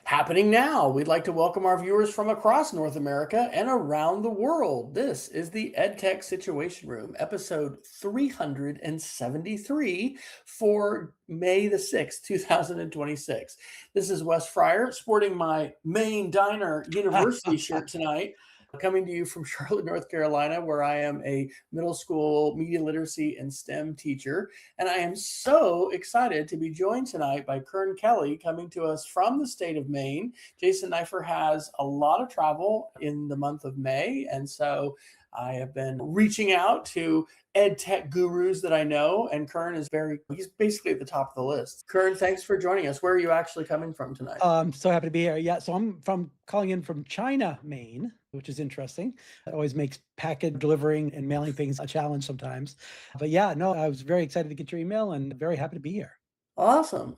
Happening now, we'd like to welcome our viewers from across North America and around the world. This is the EdTech Situation Room, episode 373 for May the 6th, 2026. This is Wes Fryer, sporting my Maine Diner University shirt tonight, coming to you from Charlotte, North Carolina, where I am a middle school media literacy and STEM teacher. And I am so excited to be joined tonight by Kern Kelly, coming to us from the state of Maine. Jason Neiffer has a lot of travel in the month of May, and so I have been reaching out to EdTech gurus that I know, and Kern is he's basically at the top of the list. Kern, thanks for joining us. Where are you actually coming from tonight? I'm so happy to be here. Yeah, so I'm calling in from China, Maine, which is interesting. It always makes package delivering and mailing things a challenge sometimes. But yeah, no, I was very excited to get your email and very happy to be here. Awesome.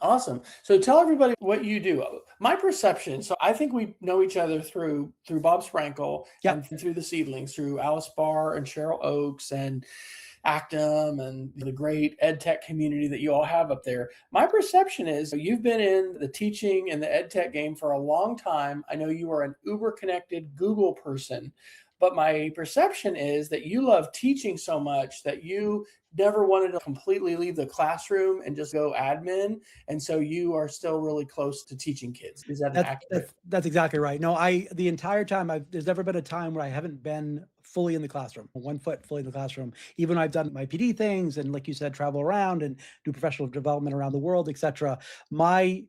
So tell everybody what you do. My perception, so I think we know each other through Bob Sprankle and through the Seedlings, through Alice Barr and Cheryl Oakes and Actum and the great EdTech community that you all have up there. My perception is you've been in the teaching and the EdTech game for a long time. I know you are an uber connected Google person, but my perception is that you love teaching so much that you never wanted to completely leave the classroom and just go admin. And so you are still really close to teaching kids. Is that accurate? That's exactly right. No, the entire time, there's never been a time where I haven't been fully in the classroom, 1 foot fully in the classroom. Even when I've done my PD things and, like you said, travel around and do professional development around the world, etc. My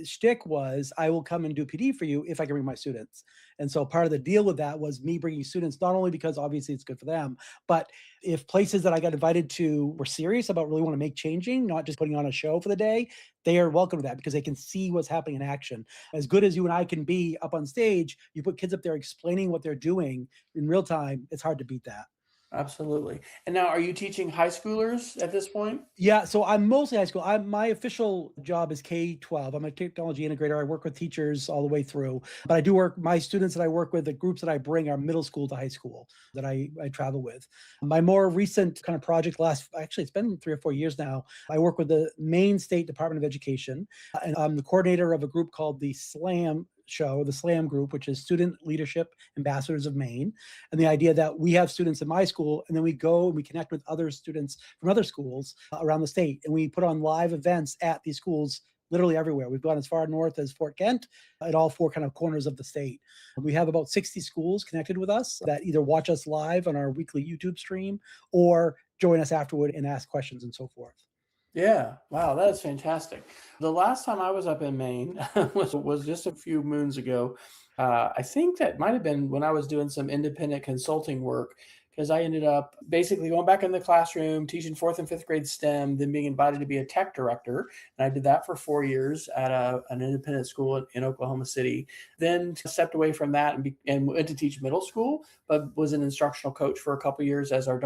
shtick was I will come and do PD for you if I can bring my students. And so part of the deal with that was me bringing students, not only because obviously it's good for them, but if places that I got invited to were serious about really want to make changing, not just putting on a show for the day, they are welcome to that because they can see what's happening in action. As good as you and I can be up on stage, you put kids up there explaining what they're doing in real time, it's hard to beat that. Absolutely. And now, are you teaching high schoolers at this point? Yeah, so I'm mostly high school. My official job is K-12. I'm a technology integrator. I work with teachers all the way through, but I do work, my students that I work with, the groups that I bring are middle school to high school that I travel with. My more recent kind of project actually, it's been 3 or 4 years now. I work with the Maine State Department of Education, and I'm the coordinator of a group called the SLAM group, which is Student Leadership Ambassadors of Maine. And the idea that we have students in my school, and then we go and we connect with other students from other schools around the state. And we put on live events at these schools literally everywhere. We've gone as far north as Fort Kent, at all 4 kind of corners of the state. We have about 60 schools connected with us that either watch us live on our weekly YouTube stream or join us afterward and ask questions and so forth. Yeah. Wow. That is fantastic. The last time I was up in Maine was just a few moons ago. I think that might have been when I was doing some independent consulting work, because I ended up basically going back in the classroom, teaching 4th and 5th grade STEM, then being invited to be a tech director. And I did that for 4 years at an independent school in Oklahoma City. Then stepped away from that and went to teach middle school, but was an instructional coach for a couple of years as our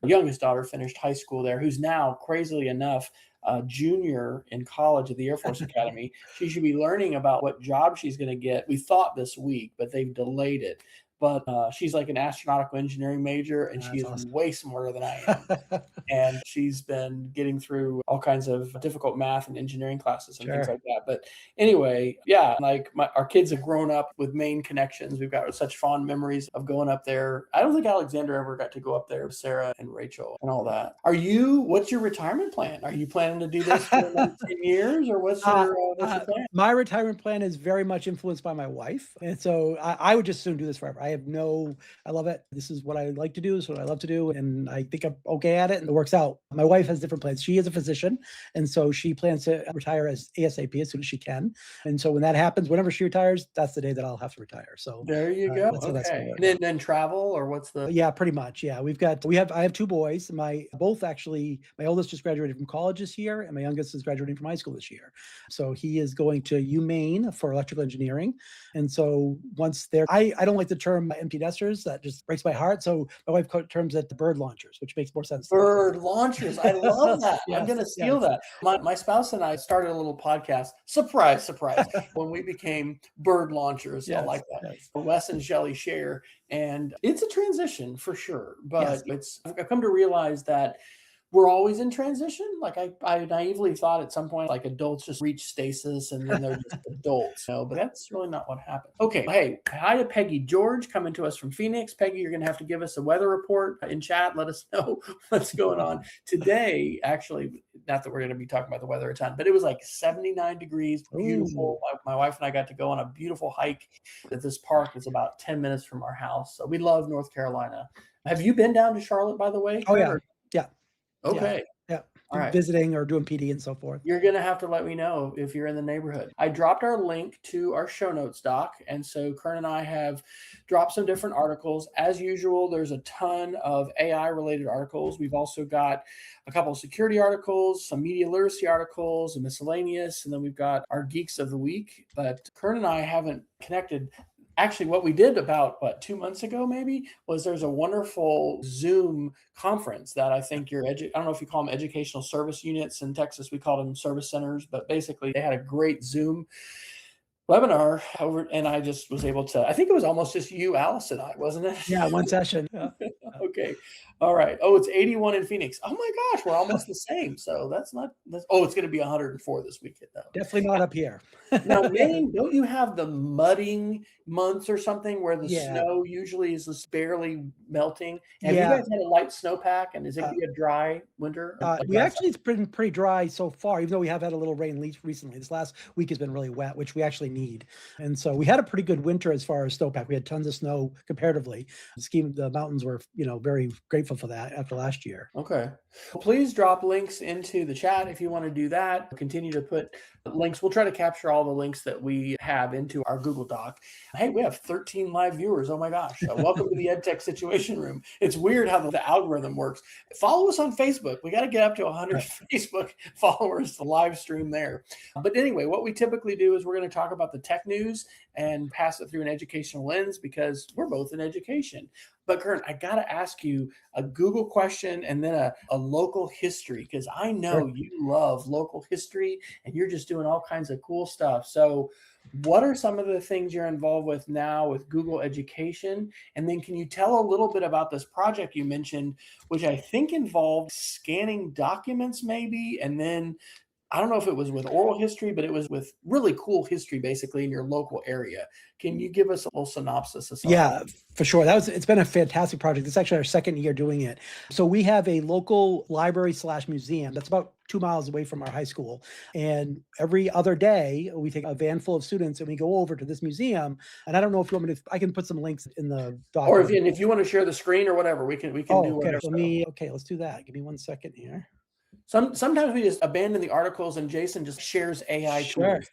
youngest daughter finished high school there, who's now, crazily enough, a junior in college at the Air Force Academy. She should be learning about what job she's going to get. We thought this week, but they've delayed it. But she's like an astronautical engineering major, and she is awesome. Way smarter than I am. And she's been getting through all kinds of difficult math and engineering classes and things like that. But anyway, yeah, like our kids have grown up with Maine connections. We've got such fond memories of going up there. I don't think Alexander ever got to go up there with Sarah and Rachel and all that. What's your retirement plan? Are you planning to do this for another 10 years, or what's your plan? My retirement plan is very much influenced by my wife. And so I would just soon do this forever. I love it. This is what I like to do. This is what I love to do. And I think I'm okay at it, and it works out. My wife has different plans. She is a physician. And so she plans to retire as ASAP as soon as she can. And so when that happens, whenever she retires, that's the day that I'll have to retire. So there you go. Okay. And then travel, or what's the? Yeah, pretty much. Yeah. I have 2 boys. My oldest just graduated from college this year, and my youngest is graduating from high school this year. So he is going to UMaine for electrical engineering. And so once I don't like the term empty nesters. That just breaks my heart. So my wife terms it the bird launchers, which makes more sense. Bird launchers. I love that. Yes, I'm going to steal that. My spouse and I started a little podcast. Surprise, surprise. When we became bird launchers. Yes, I like that. Yes. Wes and Shelley share. And it's a transition for sure. But I've come to realize that we're always in transition. Like I naively thought at some point, like adults just reach stasis and then they're just adults, but that's really not what happened. Okay. Hey, hi to Peggy George coming to us from Phoenix. Peggy, you're going to have to give us a weather report in chat. Let us know what's going on today. Actually, not that we're going to be talking about the weather a ton, but it was like 79 degrees, beautiful. My wife and I got to go on a beautiful hike at this park that's about 10 minutes from our house. So we love North Carolina. Have you been down to Charlotte, by the way? Oh, Kern, yeah. Yeah. Okay. Yeah. All right. Visiting or doing PD and so forth. You're going to have to let me know if you're in the neighborhood. I dropped our link to our show notes doc. And so Kern and I have dropped some different articles. As usual, there's a ton of AI related articles. We've also got a couple of security articles, some media literacy articles, and miscellaneous. And then we've got our Geeks of the Week. But Kern and I haven't connected. Actually, what we did about 2 months ago, maybe, was there's a wonderful Zoom conference that I think I don't know if you call them educational service units. In Texas, we call them service centers, but basically they had a great Zoom webinar over, and I just was able to, I think it was almost just you, Alice, and I, wasn't it? Yeah, one session. Yeah. Okay. All right. Oh, it's 81 in Phoenix. Oh my gosh, we're almost the same. So it's going to be 104 this weekend though. Definitely not up here. Now, Maine, don't you have the mudding months or something where the Yeah. snow usually is just barely melting? Have you Yeah. guys had a light snowpack, and is it going to be a dry winter? It's been pretty dry so far, even though we have had a little rain recently. This last week has been really wet, which we actually need. And so we had a pretty good winter as far as snowpack. We had tons of snow comparatively. The mountains were, very grateful for that after last year. Okay. Well, please drop links into the chat if you want to do that. Continue to put links. We'll try to capture all the links that we have into our Google Doc. Hey, we have 13 live viewers. Oh my gosh. Welcome to the EdTech Situation Room. It's weird how the algorithm works. Follow us on Facebook. We got to get up to 100 Facebook followers to live stream there. But anyway, what we typically do is we're going to talk about the tech news and pass it through an educational lens because we're both in education. But Kern, I got to ask you a Google question and then a local history, because I know you love local history and you're just doing all kinds of cool stuff. So what are some of the things you're involved with now with Google Education? And then can you tell a little bit about this project you mentioned, which I think involved scanning documents maybe, and then I don't know if it was with oral history, but it was with really cool history, basically, in your local area. Can you give us a little synopsis of something? Yeah, for sure. It's been a fantastic project. It's actually our second year doing it. So we have a local library/museum that's about 2 miles away from our high school. And every other day, we take a van full of students and we go over to this museum. And I don't know if you want me to, I can put some links in the document. Or if you want to share the screen or whatever, we can do whatever. Okay, let's do that. Give me 1 second here. Sometimes we just abandon the articles and Jason just shares AI tools.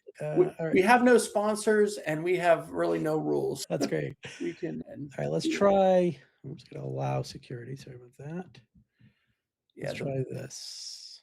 We have no sponsors and we have really no rules. That's great. We can. All right, let's try. I'm just going to allow security. Sorry about that. Yeah, let's try this.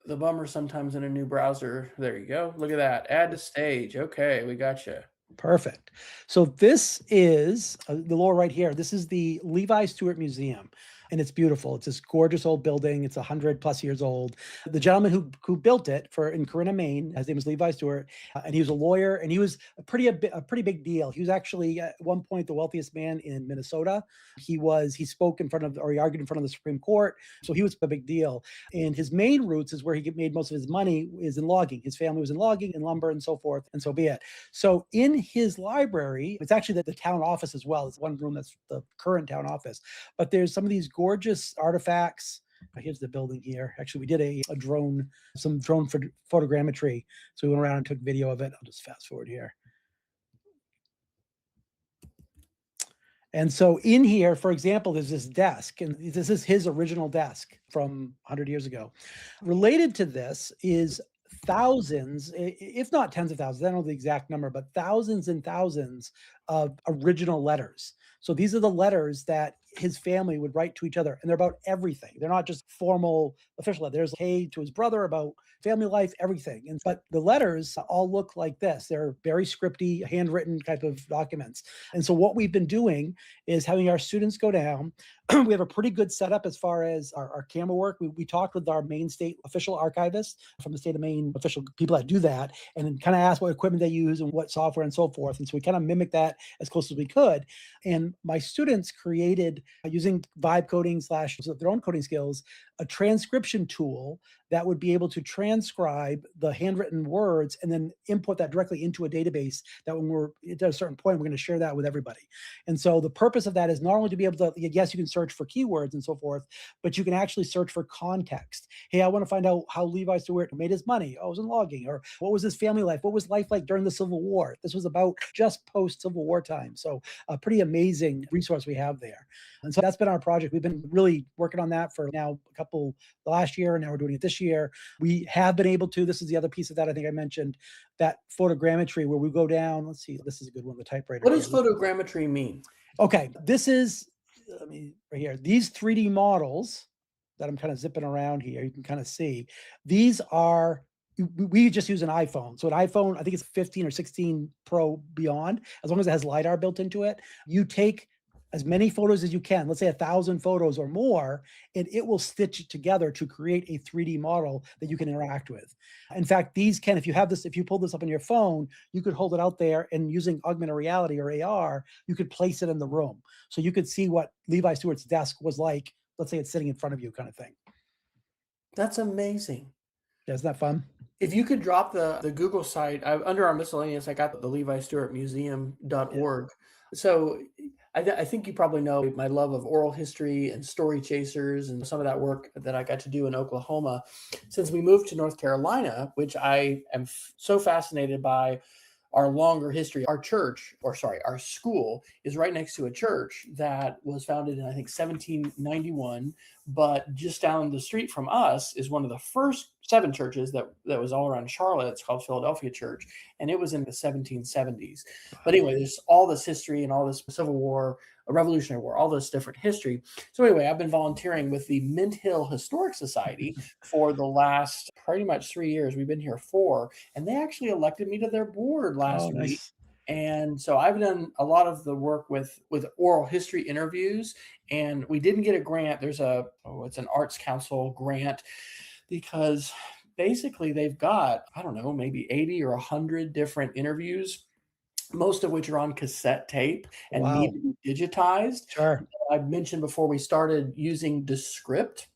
The bummer sometimes in a new browser. There you go. Look at that. Add to stage. Okay, we got you. Perfect. So this is the lower right here. This is the Levi Stewart Museum. And it's beautiful. It's this gorgeous old building. It's 100+ years old. The gentleman who built it in Corinna, Maine, his name is Levi Stewart, and he was a lawyer, and he was a pretty big deal. He was actually at one point the wealthiest man in Minnesota. He spoke he argued in front of the Supreme Court, so he was a big deal. And his main roots is where he made most of his money is in logging. His family was in logging and lumber and so forth, and so be it. So in his library, it's actually the town office as well. It's one room that's the current town office, but there's some of these gorgeous artifacts. Here's the building here. Actually, we did some drone photogrammetry. So we went around and took video of it. I'll just fast forward here. And so in here, for example, there's this desk, and this is his original desk from 100 years ago. Related to this is thousands, if not tens of thousands, I don't know the exact number, but thousands and thousands of original letters. So these are the letters that his family would write to each other, and they're about everything. They're not just formal official letters. There's K to his brother about family life, everything. But the letters all look like this. They're very scripty, handwritten type of documents. And so what we've been doing is having our students go down. We have a pretty good setup as far as our camera work. We talked with our Maine state official archivist from the state of Maine, official people that do that, and kind of asked what equipment they use and what software and so forth. And so we kind of mimicked that as close as we could. And my students created, using vibe coding / their own coding skills, a transcription tool that would be able to transcribe the handwritten words and then input that directly into a database that when we're at a certain point, we're going to share that with everybody. And so the purpose of that is not only to be able to, yes, you can search for keywords and so forth, but you can actually search for context. Hey, I want to find out how Levi Stewart made his money. Oh, it was in logging. Or what was his family life? What was life like during the Civil War? This was about just post-Civil War time. So a pretty amazing resource we have there. And so that's been our project. We've been really working on that for now the last year, and now we're doing it this year. We have been able to, this is the other piece of that I think I mentioned, that photogrammetry where we go down, let's see, this is a good one, the typewriter. What does photogrammetry mean? Okay, this is, let me, right here, these 3D models that I'm kind of zipping around here, you can kind of see, these are, we just use an iPhone. So an iPhone, I think it's 15 or 16 Pro beyond, as long as it has LiDAR built into it, you take as many photos as you can, let's say 1,000 photos or more, and it will stitch it together to create a 3D model that you can interact with. In fact, these can, if you have this, if you pull this up on your phone, you could hold it out there and using augmented reality or AR, you could place it in the room. So you could see what Levi Stewart's desk was like. Let's say it's sitting in front of you kind of thing. That's amazing. Yeah, isn't that fun? If you could drop the Google site, under our miscellaneous, I got the Levi Stewart Museum.org. So I think you probably know my love of oral history and story chasers and some of that work that I got to do in Oklahoma. Since we moved to North Carolina, which I am so fascinated by our longer history. Our church, or sorry, our school is right next to a church that was founded in, I think, 1791. But just down the street from us is one of the first 7 churches that was all around Charlotte. It's called Philadelphia Church, and it was in the 1770s. But anyway, there's all this history and all this Civil War, a Revolutionary War, all this different history. So anyway, I've been volunteering with the Mint Hill Historic Society for the last pretty much 3 years. We've been here 4, and they actually elected me to their board last week. And so I've done a lot of the work with oral history interviews, and we didn't get a grant. There's it's an Arts Council grant, because basically they've got, I don't know, maybe 80 or 100 different interviews, most of which are on cassette tape and need to be digitized. Sure. I've mentioned before we started using Descript.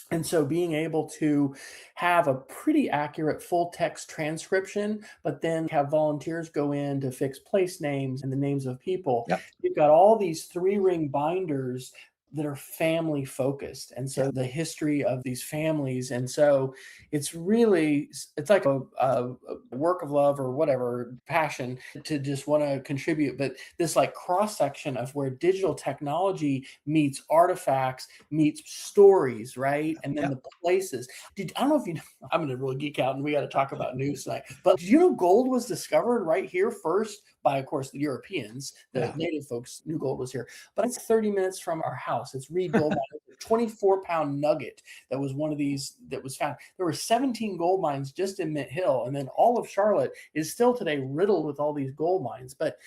And so being able to have a pretty accurate full text transcription, but then have volunteers go in to fix place names and the names of people. Yep. You've got all these 3-ring binders that are family focused. And so the history of these families. And so it's like a work of love or whatever, passion to just want to contribute. But this like cross section of where digital technology meets artifacts, meets stories, right? And then the places. I don't know if you know, I'm going to really geek out and we got to talk about news tonight. But did you know gold was discovered right here first by, of course, the Europeans? The native folks knew gold was here. But it's 30 minutes from our house. It's Reed Gold Mine, a 24-pound nugget that was one of these that was found. There were 17 gold mines just in Mint Hill, and then all of Charlotte is still today riddled with all these gold mines. But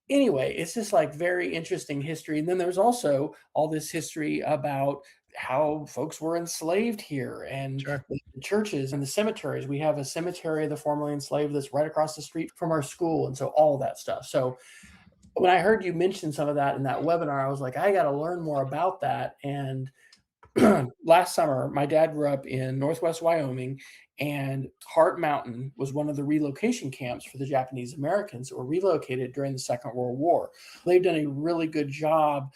anyway, it's just like very interesting history. And then there's also all this history about how folks were enslaved here, and the churches and the cemeteries. We have a cemetery of the formerly enslaved that's right across the street from our school, and so all of that stuff. So when I heard you mention some of that in that webinar, I was like, I got to learn more about that. And last summer, my dad grew up in Northwest Wyoming, and Heart Mountain was one of the relocation camps for the Japanese Americans that were relocated during the Second World War. They've done a really good job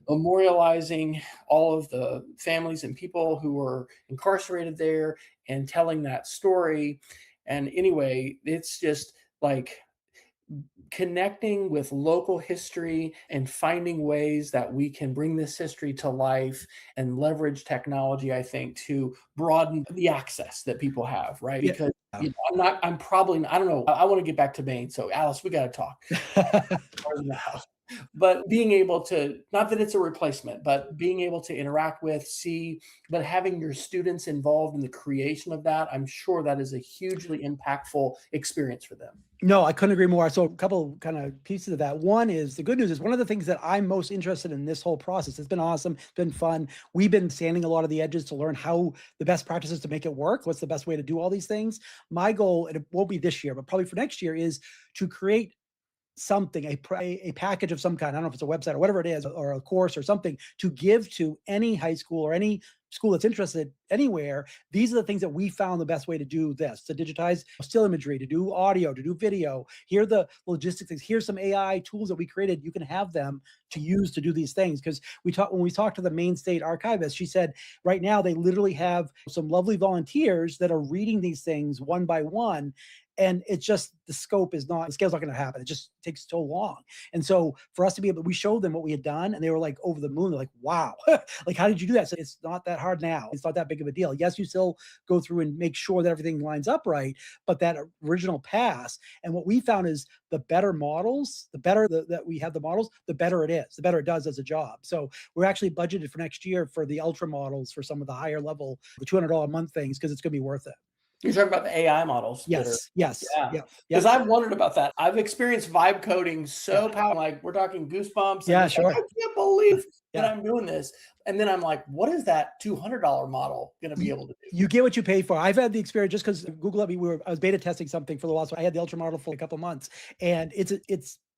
memorializing all of the families and people who were incarcerated there and telling that story. And anyway, it's just like connecting with local history and finding ways that we can bring this history to life and leverage technology, I think, to broaden the access that people have, right? Because I don't know, I want to get back to Maine. So Alice, we got to talk. But being able to, not that it's a replacement, but being able to interact with, see, but having your students involved in the creation of that, I'm sure that is a hugely impactful experience for them. No, I couldn't agree more. So a couple kind of pieces of that. One is, the good news is, one of the things that I'm most interested in this whole process, it's been awesome, it's been fun. We've been sanding a lot of the edges to learn how the best practices to make it work. What's the best way to do all these things? My goal, and it won't be this year, but probably for next year, is to create something, a package of some kind. I don't know if it's a website or whatever it is, or a course or something, to give to any high school or any school that's interested anywhere, these are the things that we found the best way to do this, to digitize still imagery, to do audio, to do video. Here are the logistics things. Here's some AI tools that we created. You can have them to use to do these things. Because when we talked to the Maine State archivist, she said right now they literally have some lovely volunteers that are reading these things one by one, and it's just the scale's not going to happen. It just takes so long. And so for us to be able, we showed them what we had done, and they were like over the moon. They're like, wow, like, how did you do that? So it's not that hard now. It's not that big of a deal. Yes, you still go through and make sure that everything lines up right, but that original pass. And what we found is the better models, the better that we have the models, the better it is, the better it does as a job. So we're actually budgeted for next year for the ultra models, for some of the higher level, the $200 a month things, because it's going to be worth it. You're talking about the AI models that are, Yes. yeah. Yeah. Because I've wondered about that. I've experienced vibe coding so powerful, like we're talking goosebumps. Yeah, And it's like, sure. I can't believe that Yeah. I'm doing this. And then I'm like, what is that $200 model going to be able to do? You get what you pay for. I've had the experience just because Google let me. I was beta testing something for the while, so I had the ultra model for a couple months, and it's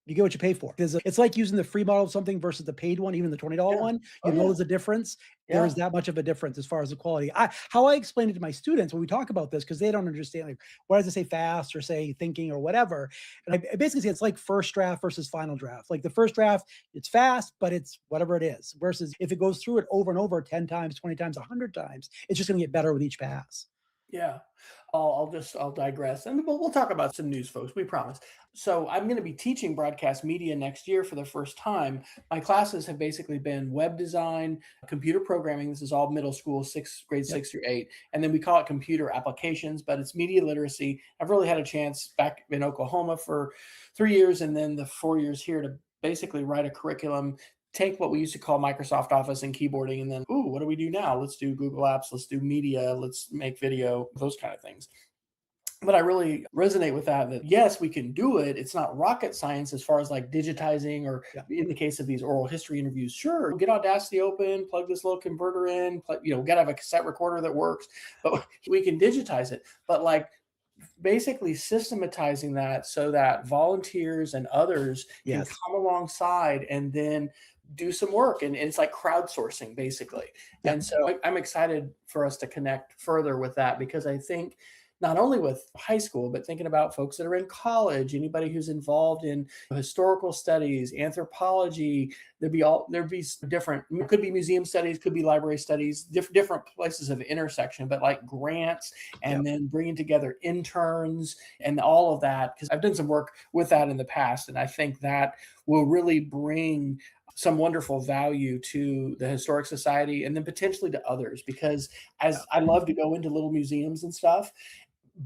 you get what you pay for. It's like using the free model of something versus the paid one, even the $20 Yeah. one. Oh, You know yeah. there's a difference. Yeah. There is that much of a difference as far as the quality. How I explain it to my students when we talk about this, because they don't understand, like, why does it say fast or say thinking or whatever? And I basically say it's like first draft versus final draft. Like the first draft, it's fast, but it's whatever it is. Versus if it goes through it over and over 10 times, 20 times, 100 times, it's just going to get better with each pass. Yeah. I'll digress, and we'll talk about some news, folks. We promise. So I'm going to be teaching broadcast media next year for the first time. My classes have basically been web design, computer programming. This is all middle school, grade 6 through 8, and then we call it computer applications, but it's media literacy. I've really had a chance back in Oklahoma for 3 years, and then the 4 years here to basically write a curriculum, take what we used to call Microsoft Office and keyboarding, and then, ooh, what do we do now? Let's do Google Apps, let's do media, let's make video, those kind of things. But I really resonate with that yes, we can do it. It's not rocket science as far as like digitizing, or in the case of these oral history interviews, sure, get Audacity open, plug this little converter in, got to have a cassette recorder that works, but we can digitize it. But like basically systematizing that so that volunteers and others can come alongside and then do some work, and it's like crowdsourcing basically. And so I'm excited for us to connect further with that, because I think not only with high school, but thinking about folks that are in college, anybody who's involved in historical studies, anthropology, there'd be different, could be museum studies, could be library studies, different places of intersection, but like grants, and then bringing together interns and all of that, because I've done some work with that in the past, and I think that will really bring some wonderful value to the Historic Society, and then potentially to others, because as I love to go into little museums and stuff,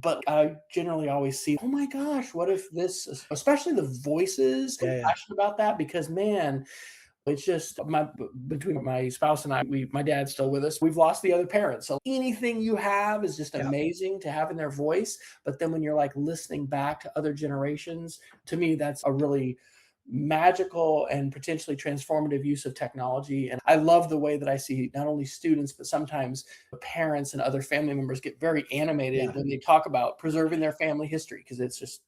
but I generally always see, oh my gosh, what if this, especially the voices, passionate about that, because man, it's just between my spouse and I, my dad's still with us. We've lost the other parent. So anything you have is just amazing to have in their voice. But then when you're like listening back to other generations, to me, that's a really magical and potentially transformative use of technology. And I love the way that I see not only students, but sometimes parents and other family members get very animated when they talk about preserving their family history, because it's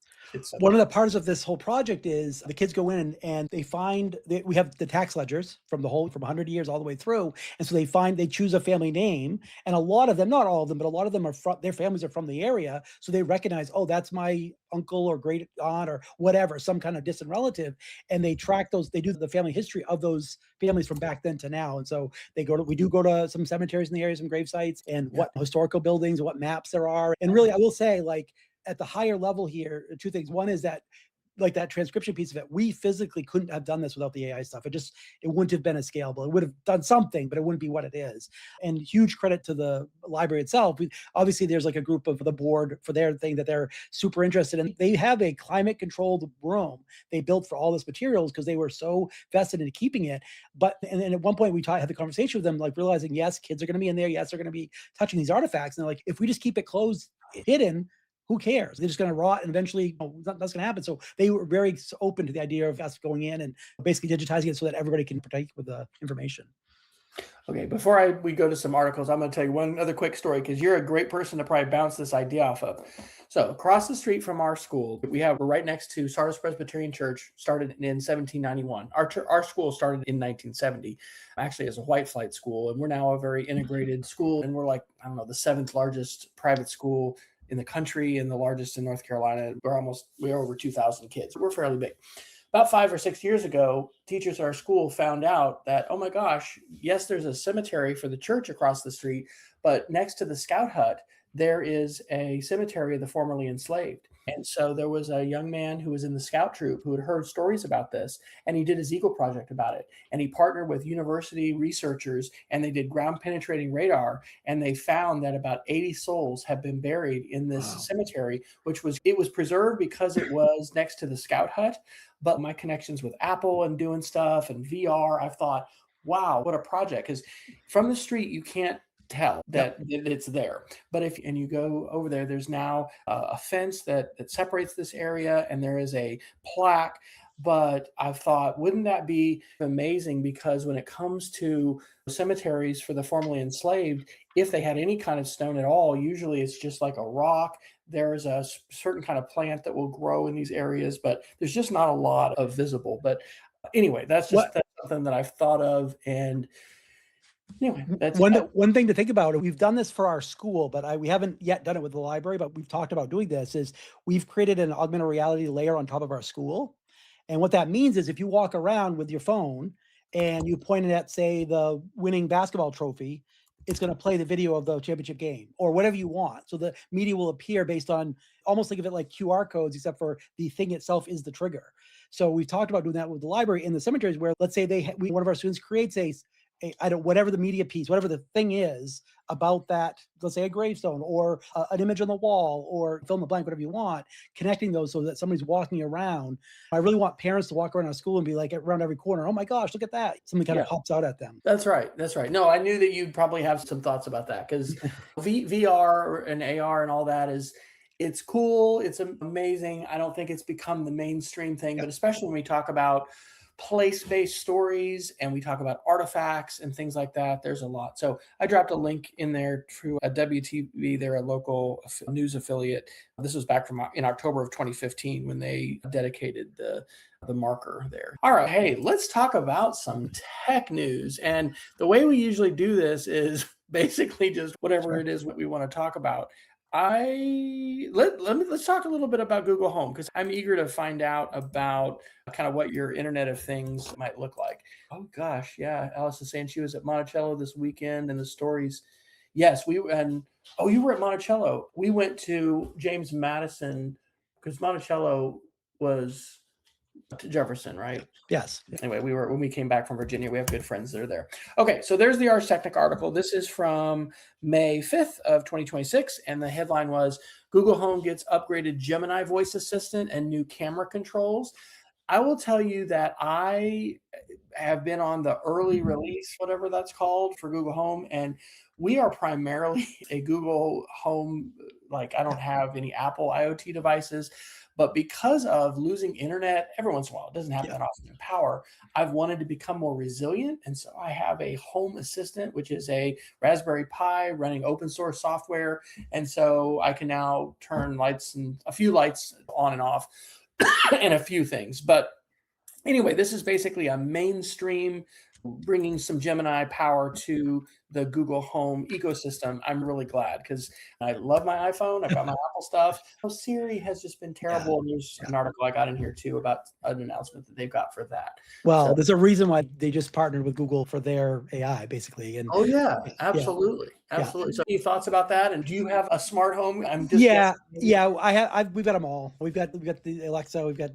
one of the parts of this whole project is the kids go in and they find we have the tax ledgers from 100 years all the way through. And so they choose a family name, and a lot of them, not all of them, but a lot of them their families are from the area. So they recognize, oh, that's my uncle or great aunt or whatever, some kind of distant relative. And they track they do the family history of those families from back then to now. And so we do go to some cemeteries in the area, some grave sites, and what historical buildings, what maps there are. And really, I will say, like, at the higher level here, two things. One is that, like, that transcription piece of it, we physically couldn't have done this without the AI stuff. It wouldn't have been as scalable. It would have done something, but it wouldn't be what it is. And huge credit to the library itself. Obviously, there's like a group of the board for their thing that they're super interested in. They have a climate controlled room they built for all this materials because they were so vested in keeping it. And then at one point we had the conversation with them, like realizing, yes, kids are going to be in there. Yes, they're going to be touching these artifacts. And they're like, if we just keep it closed, hidden, who cares? They're just going to rot, and eventually that's going to happen. So they were very open to the idea of us going in and basically digitizing it so that everybody can partake with the information. Okay, before we go to some articles, I'm going to tell you one other quick story because you're a great person to probably bounce this idea off of. So, across the street from our school, we're right next to Sardis Presbyterian Church, started in 1791. Our school started in 1970, actually as a white flight school, and we're now a very integrated school, and we're like, I don't know, the seventh largest private school in the country and the largest in North Carolina. We're over 2,000 kids. We're fairly big. About 5 or 6 years ago, teachers at our school found out that, oh my gosh, yes, there's a cemetery for the church across the street, but next to the scout hut, there is a cemetery of the formerly enslaved. And so there was a young man who was in the scout troop who had heard stories about this, and he did his Eagle project about it. And he partnered with university researchers, and they did ground penetrating radar, and they found that about 80 souls have been buried in this cemetery, it was preserved because it was next to the scout hut. But my connections with Apple and doing stuff and VR, I've thought, wow, what a project. Because from the street, you can't tell that it's there. But if you go over there, there's now a fence that separates this area, and there is a plaque. But I've thought, wouldn't that be amazing? Because when it comes to cemeteries for the formerly enslaved, if they had any kind of stone at all, usually it's just like a rock. There's a certain kind of plant that will grow in these areas, but there's just not a lot of visible. But anyway, that's something that I've thought of. And anyway, that's one thing to think about. We've done this for our school, but we haven't yet done it with the library, but we've talked about doing this. Is we've created an augmented reality layer on top of our school. And what that means is if you walk around with your phone and you point it at, say, the winning basketball trophy, it's going to play the video of the championship game or whatever you want. So the media will appear based on, almost think of it like QR codes, except for the thing itself is the trigger. So we've talked about doing that with the library in the cemeteries, where let's say one of our students creates whatever the media piece, whatever the thing is about that, let's say a gravestone or an image on the wall or fill in the blank, whatever you want, connecting those so that somebody's walking around. I really want parents to walk around our school and be like around every corner, oh my gosh, look at that. Something kind of pops out at them. That's right. That's right. No, I knew that you'd probably have some thoughts about that because VR and AR and all that it's cool. It's amazing. I don't think it's become the mainstream thing, but especially when we talk about place-based stories and we talk about artifacts and things like that, there's a lot. So I dropped a link in there to a WTV. They're a local news affiliate. This was back in October of 2015 when they dedicated the marker there. All right, hey, let's talk about some tech news. And the way we usually do this is basically just whatever it is what we want to talk about. Let's talk a little bit about Google Home because I'm eager to find out about kind of what your Internet of Things might look like. Oh gosh, yeah. Alice is saying she was at Monticello this weekend and the stories. Yes, you were at Monticello. We went to James Madison because Monticello was to Jefferson, right? Yes. Anyway, when we came back from Virginia, we have good friends that are there. Okay, so there's the Ars Technica article. This is from May 5th of 2026, and the headline was Google Home gets upgraded Gemini voice assistant and new camera controls. I will tell you that I have been on the early release, whatever that's called, for Google Home, and we are primarily a Google Home. Like, I don't have any Apple IoT devices. But because of losing internet every once in a while, it doesn't happen that often in power, I've wanted to become more resilient. And so I have a home assistant, which is a Raspberry Pi running open source software. And so I can now turn a few lights on and off and a few things. But anyway, this is basically a mainstream bringing some Gemini power to the Google Home ecosystem. I'm really glad because I love my iPhone. I've got my Apple stuff. Siri has just been terrible. And there's an article I got in here too about an announcement that they've got for that. Well, there's a reason why they just partnered with Google for their AI, basically. And absolutely. Absolutely. So any thoughts about that? And do you have a smart home? We've got them all. We've got the Alexa, we've got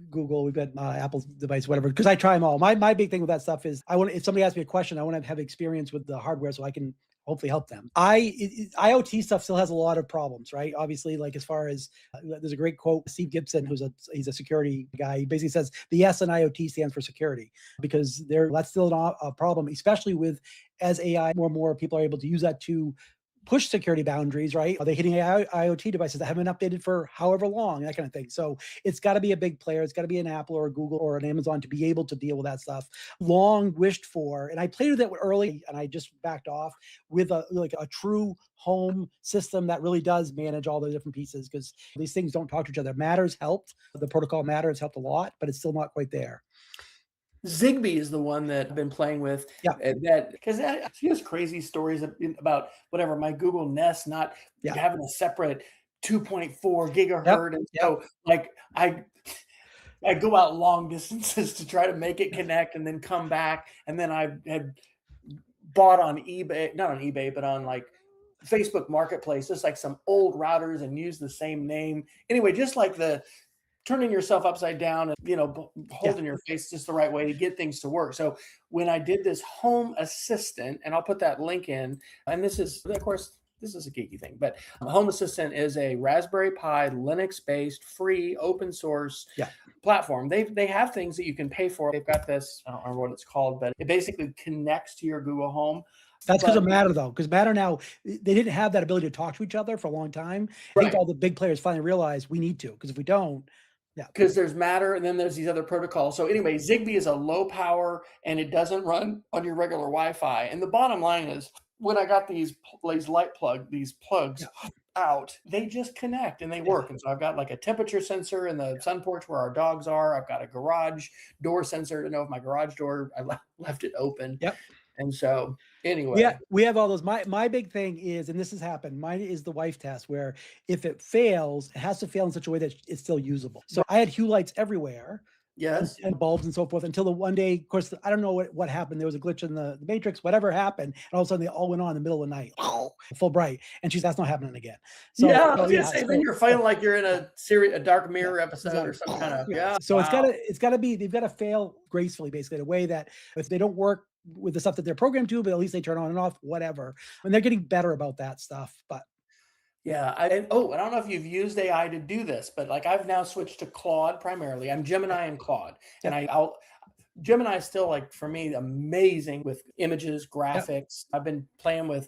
Google, we've got Apple's device, whatever, because I try them all. My big thing with that stuff is if somebody asks me a question, I want to have experience with the hardware so I can hopefully help them. IoT stuff still has a lot of problems, right? Obviously, like as far as there's a great quote, Steve Gibson, he's a security guy. He basically says the S in IoT stands for security because that's still a problem, especially as AI more and more people are able to use that to push security boundaries, right? Are they hitting IoT devices that haven't been updated for however long, that kind of thing. So it's got to be a big player. It's got to be an Apple or a Google or an Amazon to be able to deal with that stuff. Long wished for, and I played with it early, and I just backed off with a true home system that really does manage all the different pieces, because these things don't talk to each other. Matter's helped. The protocol Matter has helped a lot, but it's still not quite there. Zigbee is the one that I've been playing with. Yeah. That because I see those crazy stories about whatever my Google Nest not Yeah. having a separate 2.4 Yep. gigahertz, and Yep. so like I go out long distances to try to make it connect, and then come back, and then I had bought on eBay, not on eBay, but on like Facebook Marketplace, just like some old routers, and use the same name. Anyway, just like the turning yourself upside down and holding your face just the right way to get things to work. So when I did this home assistant, and I'll put that link in, and this is, of course, this is a geeky thing, but Home Assistant is a Raspberry Pi Linux-based free open source platform. They have things that you can pay for. They've got this, I don't remember what it's called, but it basically connects to your Google Home. That's because of Matter, though, because Matter now, they didn't have that ability to talk to each other for a long time. I think all the big players finally realized we need to, because if we don't, because there's Matter, and then there's these other protocols. So anyway, Zigbee is a low power, and it doesn't run on your regular Wi-Fi. And the bottom line is, when I got these plugs out, they just connect and they work. And so I've got like a temperature sensor in the sun porch where our dogs are. I've got a garage door sensor to know if my garage door, I left it open. Yep. And so anyway, we have all those. My big thing is, and this has happened, mine is the wife test, where if it fails, it has to fail in such a way that it's still usable. So I had hue lights everywhere. Yes. And bulbs and so forth, until the one day, of course, I don't know what happened. There was a glitch in the matrix, whatever happened. And all of a sudden they all went on in the middle of the night, full bright. And that's not happening again. So then you're feeling like you're in a Dark Mirror episode or some kind of, So it's gotta be, they've got to fail gracefully, basically, in a way that if they don't work with the stuff that they're programmed to, but at least they turn on and off, whatever. And they're getting better about that stuff. But yeah. I don't know if you've used AI to do this, but like I've now switched to Claude primarily. I'm Gemini and Claude. And Gemini is still, like, for me, amazing with images, graphics. I've been playing with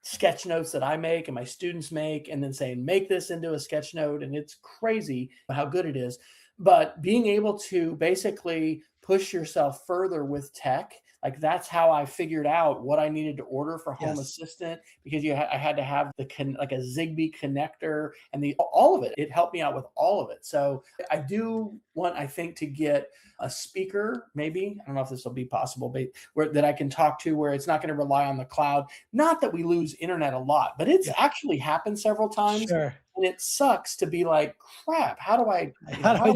sketch notes that I make and my students make, and then saying, make this into a sketch note. And it's crazy how good it is. But being able to basically push yourself further with tech, like that's how I figured out what I needed to order for Home Assistant, because I had to have like a Zigbee connector and all of it. It helped me out with all of it. So I do want, I think, to get a speaker, maybe. I don't know if this will be possible, but that I can talk to, where it's not going to rely on the cloud. Not that we lose internet a lot, but it's actually happened several times. Sure. And it sucks to be like, crap, how do I work,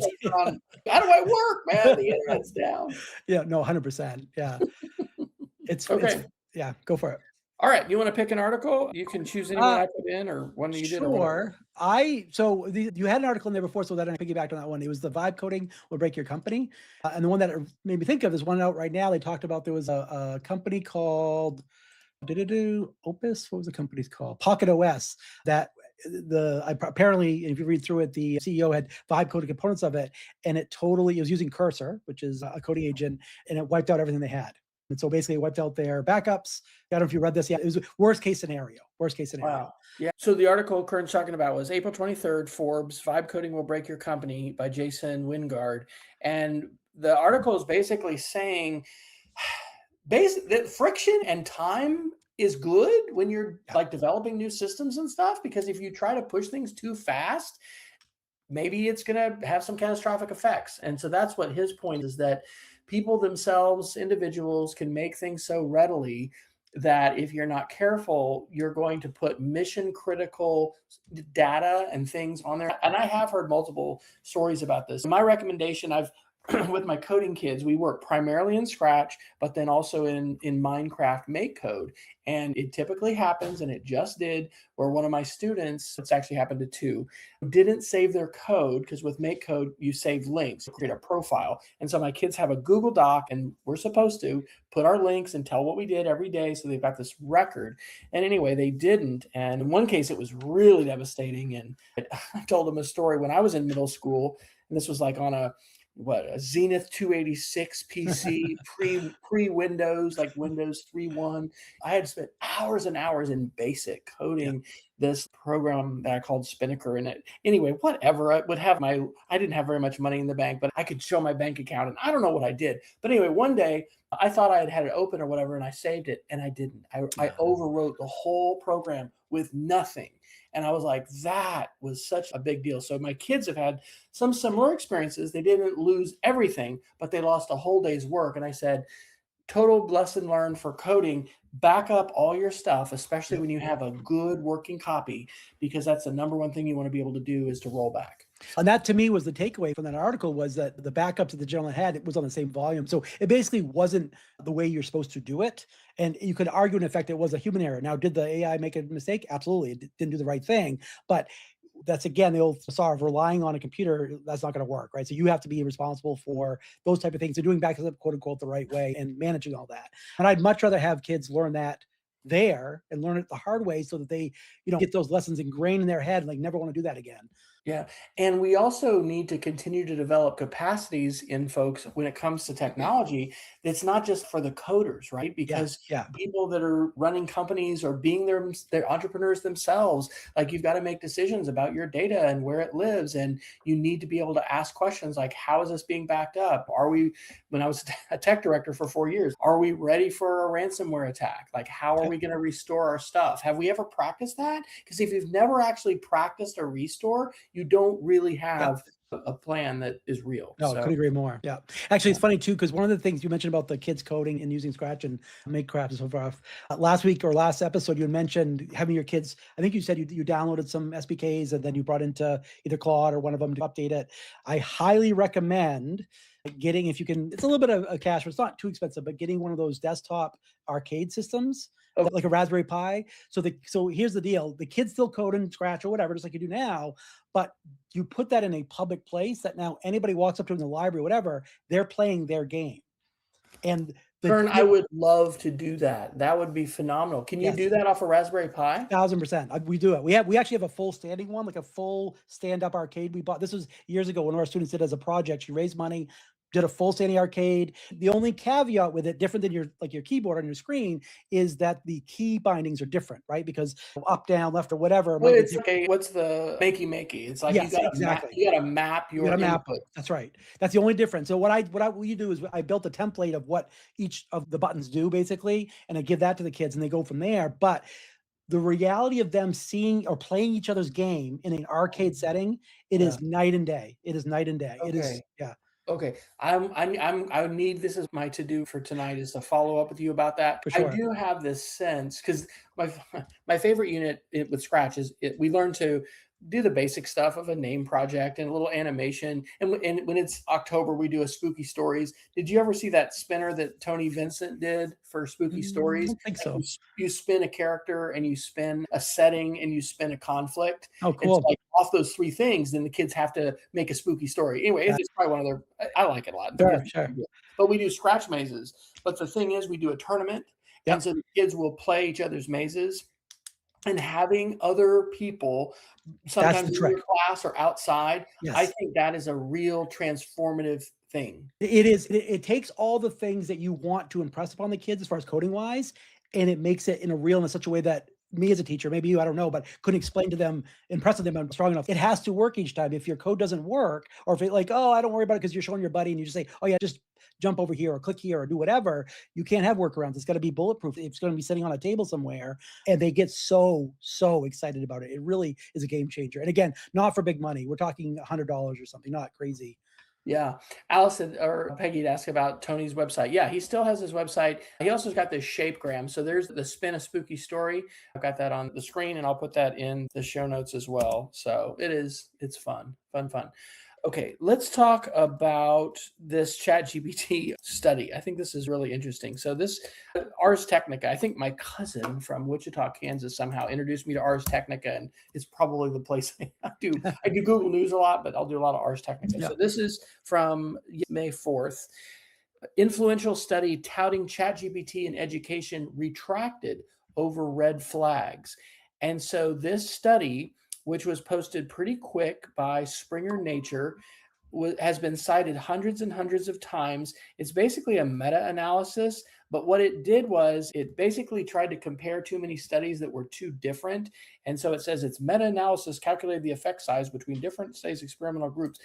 man? The internet's down. Yeah, no, 100%. Yeah. It's okay. Go for it. All right. You want to pick an article? You can choose anyone I put in, or one that you did. Sure. You had an article in there before, so that I piggybacked on that one. It was the vibe coding will break your company. And the one that made me think of is one out right now. They talked about, there was a company called Opus. What was the company's called? Pocket OS. That apparently, if you read through it, the CEO had vibe coded components of it, and it was using Cursor, which is a coding agent, and it wiped out everything they had. And so basically it wiped out their backups. I don't know if you read this yet. It was worst case scenario. Wow. Yeah. So the article Kern's talking about was April 23rd, Forbes, Vibe Coding Will Break Your Company by Jason Wingard. And the article is basically saying that friction and time is good when you're like developing new systems and stuff, because if you try to push things too fast, maybe it's going to have some catastrophic effects. And so that's what his point is, that people themselves, individuals, can make things so readily that if you're not careful, you're going to put mission critical data and things on there. And I have heard multiple stories about this. My recommendation, with my coding kids, we work primarily in Scratch, but then also in Minecraft MakeCode. And it typically happens, and it just did, where one of my students, it's actually happened to two, didn't save their code, because with MakeCode, you save links, you create a profile. And so my kids have a Google Doc, and we're supposed to put our links and tell what we did every day. So they've got this record. And anyway, they didn't. And in one case, it was really devastating. And I told them a story when I was in middle school, and this was like on a what, a Zenith 286 PC, pre Windows, like Windows 3.1. I had spent hours and hours in BASIC Yeah. coding this program that I called Spinnaker in it. Anyway, whatever. I didn't have very much money in the bank, but I could show my bank account, and I don't know what I did. But anyway, one day I thought I had it open or whatever, and I saved it, and I didn't. I overwrote the whole program with nothing. And I was like, that was such a big deal. So my kids have had some similar experiences. They didn't lose everything, but they lost a whole day's work. And I said, total lesson learned for coding, back up all your stuff, especially Yep. when you have a good working copy, because that's the number one thing you want to be able to do is to roll back. And that to me was the takeaway from that article, was that the backups that the gentleman had, it was on the same volume. So it basically wasn't the way you're supposed to do it. And you could argue, in effect, it was a human error. Now, did the AI make a mistake? Absolutely. It didn't do the right thing. But that's, again, the old saw of relying on a computer. That's not going to work, right? So you have to be responsible for those type of things, and doing backup, quote unquote, the right way, and managing all that. And I'd much rather have kids learn that there and learn it the hard way, so that they, get those lessons ingrained in their head, and like never want to do that again. Yeah. And we also need to continue to develop capacities in folks when it comes to technology. It's not just for the coders, right? Yeah. Because Yeah. people that are running companies or being their entrepreneurs themselves, like you've got to make decisions about your data and where it lives. And you need to be able to ask questions like, how is this being backed up? When I was a tech director for 4 years, are we ready for a ransomware attack? Like, how are Yep. we going to restore our stuff? Have we ever practiced that? Because if you've never actually practiced a restore, you don't really Yep. have a plan that is real. No, So couldn't agree more. Yeah. Actually, yeah. it's funny too, because one of the things you mentioned about the kids coding and using Scratch and make crafts and so forth. Last week or last episode, you had mentioned having your kids. I think you said you downloaded some SPKs and then you brought into either Claude or one of them to update it. I highly recommend getting, if you can, it's a little bit of a cash, but it's not too expensive, but getting one of those desktop arcade systems, Okay. like a Raspberry Pi. So here's the deal: the kids still code in Scratch or whatever, just like you do now, but you put that in a public place that now anybody walks up to in the library, whatever, they're playing their game. And the Kern, I kid, would love to do that. That would be phenomenal. Can you yes, do that off a Raspberry Pi? 1000%. We do it. We actually have a full standing one, like a full stand-up arcade. We bought, this was years ago. One of our students did as a project. She raised money, did a full standing arcade. The only caveat with it, different than your keyboard on your screen, is that the key bindings are different, right? Because up, down, left, or whatever Well, might be it's different. like what's the makey? It's like Yes, exactly. you gotta map You got your to map. input. That's right. That's the only difference. So what we do is I built a template of what each of the buttons do basically, and I give that to the kids and they go from there. But the reality of them seeing or playing each other's game in an arcade setting, it Yeah. is night and day. It is night and day. It is, Okay. yeah, Okay. I need this is my to-do for tonight is to follow up with you about that. for I sure. do have this sense because my my favorite unit with Scratch is we learn to do the basic stuff of a name project and a little animation. And when it's October, we do a spooky stories. Did you ever see that spinner that Tony Vincent did for spooky I stories? don't think Like so. you spin a character and you spin a setting and you spin a conflict. Oh, It's cool. like off those three things, then the kids have to make a spooky story. Anyway, Yeah, it's probably one of their. I like it a lot. I think sure, it's sure. but we do scratch mazes. But the thing is, we do a tournament, and Yep. so the kids will play each other's mazes. And having other people, That's sometimes the in your trick. class or outside, I Yes. think that is a real transformative thing. It is. It takes all the things that you want to impress upon the kids as far as coding wise, and it makes it in a real, in such a way that me as a teacher, maybe you, I don't know, but couldn't explain to them, impress them I'm strong enough. It has to work each time. If your code doesn't work, or if it like, oh, I don't worry about it because you're showing your buddy and you just say, oh yeah, just jump over here or click here or do whatever. You can't have workarounds. It's got to be bulletproof. It's going to be sitting on a table somewhere, and they get so excited about it. It really is a game changer. And again, not for big money. We're talking $100 or something, not crazy. Yeah. Allison or Peggy to ask about Tony's website. Yeah, he still has his website. He also has got this shapegram. So there's the spin a spooky story. I've got that on the screen and I'll put that in the show notes as well. So it's fun. Okay, let's talk about this ChatGPT study. I think this is really interesting. So this Ars Technica, I think my cousin from Wichita, Kansas somehow introduced me to Ars Technica, and it's probably the place I do. I do Google News a lot, but I'll do a lot of Ars Technica. Yeah. So this is from May 4th. Influential study touting ChatGPT in education retracted over red flags. And so this study, which was posted pretty quick by Springer Nature, has been cited hundreds and hundreds of times. It's basically a meta-analysis, but what it did was it basically tried to compare too many studies that were too different. And so it says its meta-analysis calculated the effect size between different studies, experimental groups.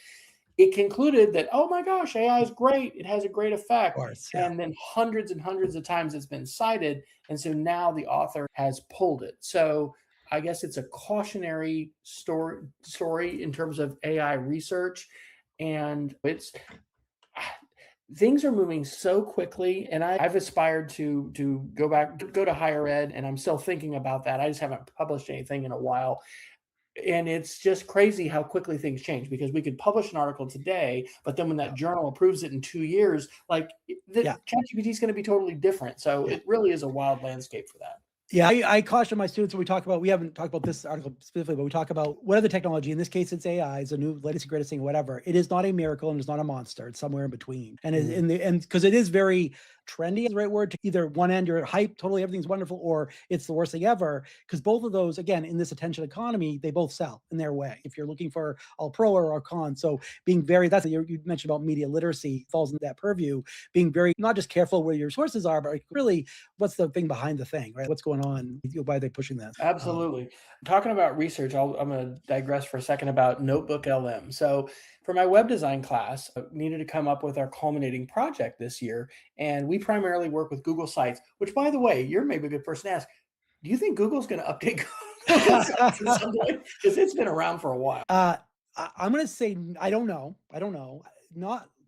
It concluded that, oh my gosh, AI is great. It has a great Of effect. course, yeah. And then hundreds and hundreds of times it's been cited. And so now the author has pulled it. So I guess it's a cautionary story in terms of AI research. And things are moving so quickly, and I've aspired to go to higher ed, and I'm still thinking about that. I just haven't published anything in a while. And it's just crazy how quickly things change, because we could publish an article today, but then when that journal approves it in 2 years, like the Yeah. ChatGPT is going to be totally different. So Yeah. it really is a wild landscape for that. Yeah, I caution my students when we talk about, we haven't talked about this article specifically, but we talk about whatever technology, in this case, it's AI, it's a new latest and greatest thing, whatever. It is not a miracle and it's not a monster. It's somewhere in between. And because it is very trendy is the right word, to either one end you're hype, totally everything's wonderful, or it's the worst thing ever. Because both of those, again, in this attention economy, they both sell in their way. If you're looking for all pro or all con. So being very, you mentioned about media literacy falls into that purview, being very, not just careful where your sources are, but like really what's the thing behind the thing, right? What's going on? Why are they pushing this? Absolutely. Talking about research, I'm going to digress for a second about NotebookLM. So, for my web design class, I needed to come up with our culminating project this year. And we primarily work with Google Sites, which, by the way, you're maybe a good person to ask. Do you think Google's going to update Google Sites at some point? Because it's been around for a while. I'm going to say, I don't know.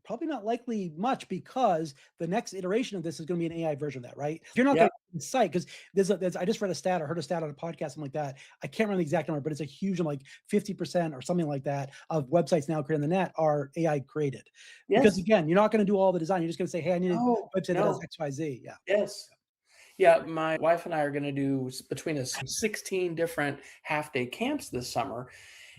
Probably not likely much, because the next iteration of this is going to be an AI version of that, right? You're not going to cite, because I just read a stat or heard a stat on a podcast, something like that. I can't remember the exact number, but it's a huge, like 50% or something like that of websites now created on the net are AI created. Yes. Because again, you're not going to do all the design. You're just going to say, hey, I need a website that does X, Y, Z. Yeah. Yes. Yeah, my wife and I are going to do between us 16 different half-day camps this summer.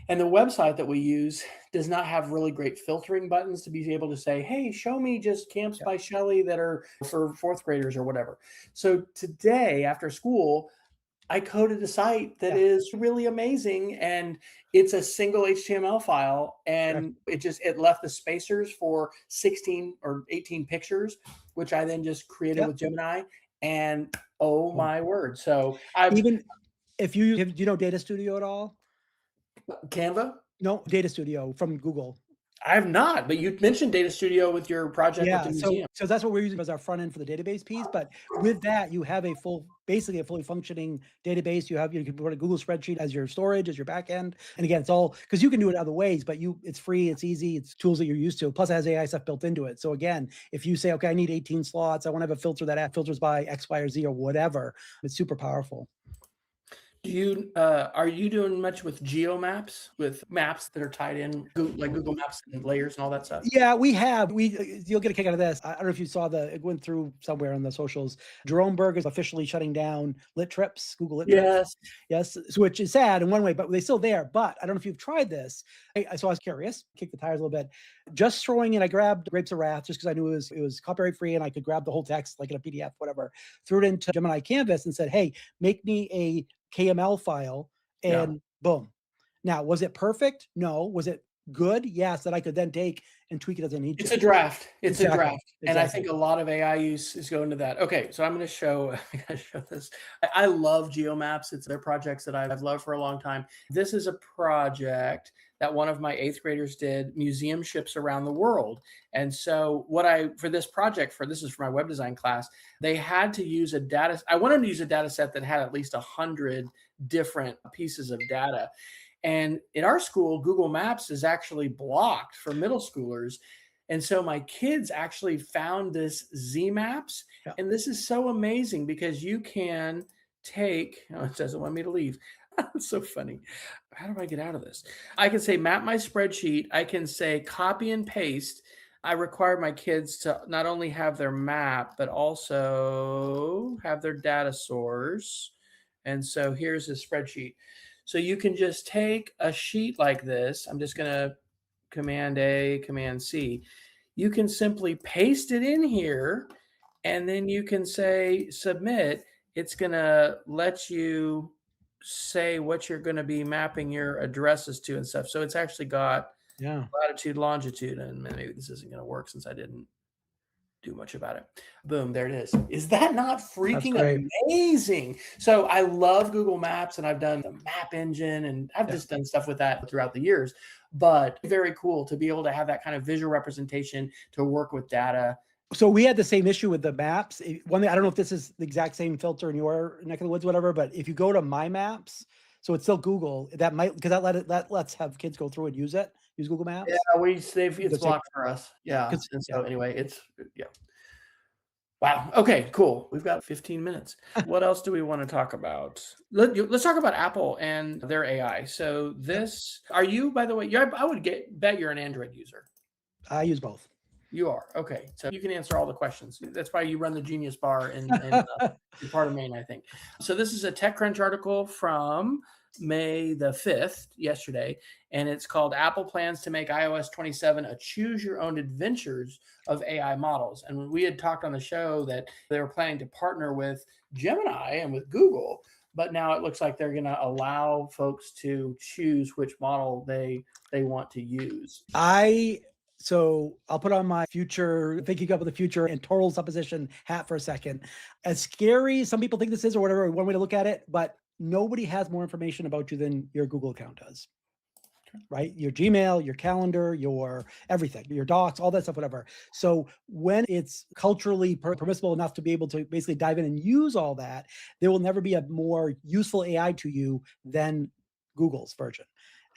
And the website that we use does not have really great filtering buttons to be able to say, hey, show me just camps by Shelley that are for fourth graders or whatever. So today after school, I coded a site that is really amazing, and it's a single HTML file, and it left the spacers for 16 or 18 pictures, which I then just created with Gemini, and oh my word. So even if do you know Data Studio at all? Canva? No, Data Studio from Google. I have not, but you mentioned Data Studio with your project with the museum. So that's what we're using as our front end for the database piece. But with that, you have basically a fully functioning database. You can put a Google spreadsheet as your storage, as your back end. And again, it's all, because you can do it other ways, but it's free, it's easy, it's tools that you're used to. Plus it has AI stuff built into it. So again, if you say, okay, I need 18 slots, I want to have a filter that filters by X, Y, or Z or whatever, it's super powerful. Are you doing much with geomaps, with maps that are tied in, like Google Maps and layers and all that stuff? Yeah, we have. You'll get a kick out of this. I don't know if you saw it went through somewhere on the socials. Jerome Berg is officially shutting down Lit Trips, Google Lit Trips. Yes, which is sad in one way, but they're still there. But I don't know if you've tried this. So I was curious, kick the tires a little bit. Just throwing in, I grabbed Grapes of Wrath just because I knew it was copyright free and I could grab the whole text like in a PDF, whatever. Threw it into Gemini Canvas and said, hey, make me a KML file, and boom. Now, was it perfect? No. Was it good? Yes, that I could then take and tweak it as I need to. It's a draft. It's a draft. And I think a lot of AI use is going to that. Okay, so I'm going to show this. I love geomaps. It's their projects that I've loved for a long time. This is a project that one of my 8th graders did, museum ships around the world. And so for this project, this is for my web design class, they had to use I wanted to use a data set that had at least 100 different pieces of data. And in our school, Google Maps is actually blocked for middle schoolers. And so my kids actually found this Z-Maps. And this is so amazing because you can take, it doesn't want me to leave. It's so funny. How do I get out of this? I can say map my spreadsheet. I can say copy and paste. I require my kids to not only have their map, but also have their data source. And so here's a spreadsheet. So you can just take a sheet like this. I'm just going to Command A, Command C. You can simply paste it in here, and then you can say submit. It's going to let you say what you're going to be mapping your addresses to and stuff. So it's actually got Yeah. latitude, longitude, and maybe this isn't going to work since I didn't do much about it. Boom, there it is. Is that not That's freaking great. amazing? So I love Google Maps and I've done the map engine and I've Yeah. just done stuff with that throughout the years. But very cool to be able to have that kind of visual representation to work with data. So we had the same issue with the maps. One thing, I don't know if this is the exact same filter in your neck of the woods, whatever, but if you go to My Maps, so it's still Google, that might, because that lets have kids go through and use Google Yeah, Maps. it's blocked for us. Yeah. Because And yeah. so anyway, yeah. Wow. Okay, cool. We've got 15 minutes. What else do we want to talk about? Let's talk about Apple and their AI. So are you, by the way, I would bet you're an Android user. I use both. You are. Okay. So you can answer all the questions. That's why you run the Genius Bar in you're part of Maine, I think. So this is a TechCrunch article from May the 5th, yesterday, and it's called Apple Plans to Make iOS 27 a Choose Your Own Adventures of AI Models. And when we had talked on the show that they were planning to partner with Gemini and with Google, but now it looks like they're going to allow folks to choose which model they want to use. So I'll put on my future, thinking up of the future and total supposition hat for a second. As scary as some people think this is, or whatever, one way to look at it, but nobody has more information about you than your Google account does. Right? Your Gmail, your calendar, your everything, your docs, all that stuff, whatever. So when it's culturally permissible enough to be able to basically dive in and use all that, there will never be a more useful AI to you than Google's version.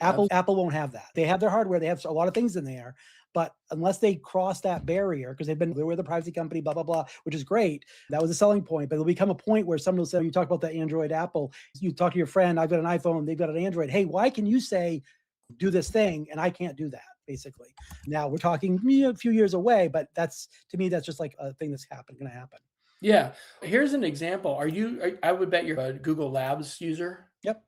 Apple won't have that. They have their hardware. They have a lot of things in there. But unless they cross that barrier, because they were the privacy company, blah, blah, blah, which is great. That was a selling point. But there'll become a point where someone will say, you talk about the Android, Apple, you talk to your friend, I've got an iPhone, they've got an Android. Hey, why can you say, do this thing, and I can't do that, basically. Now we're talking a few years away, but to me, that's just like a thing that's going to happen. Yeah. Here's an example. I would bet you're a Google Labs user. Yep.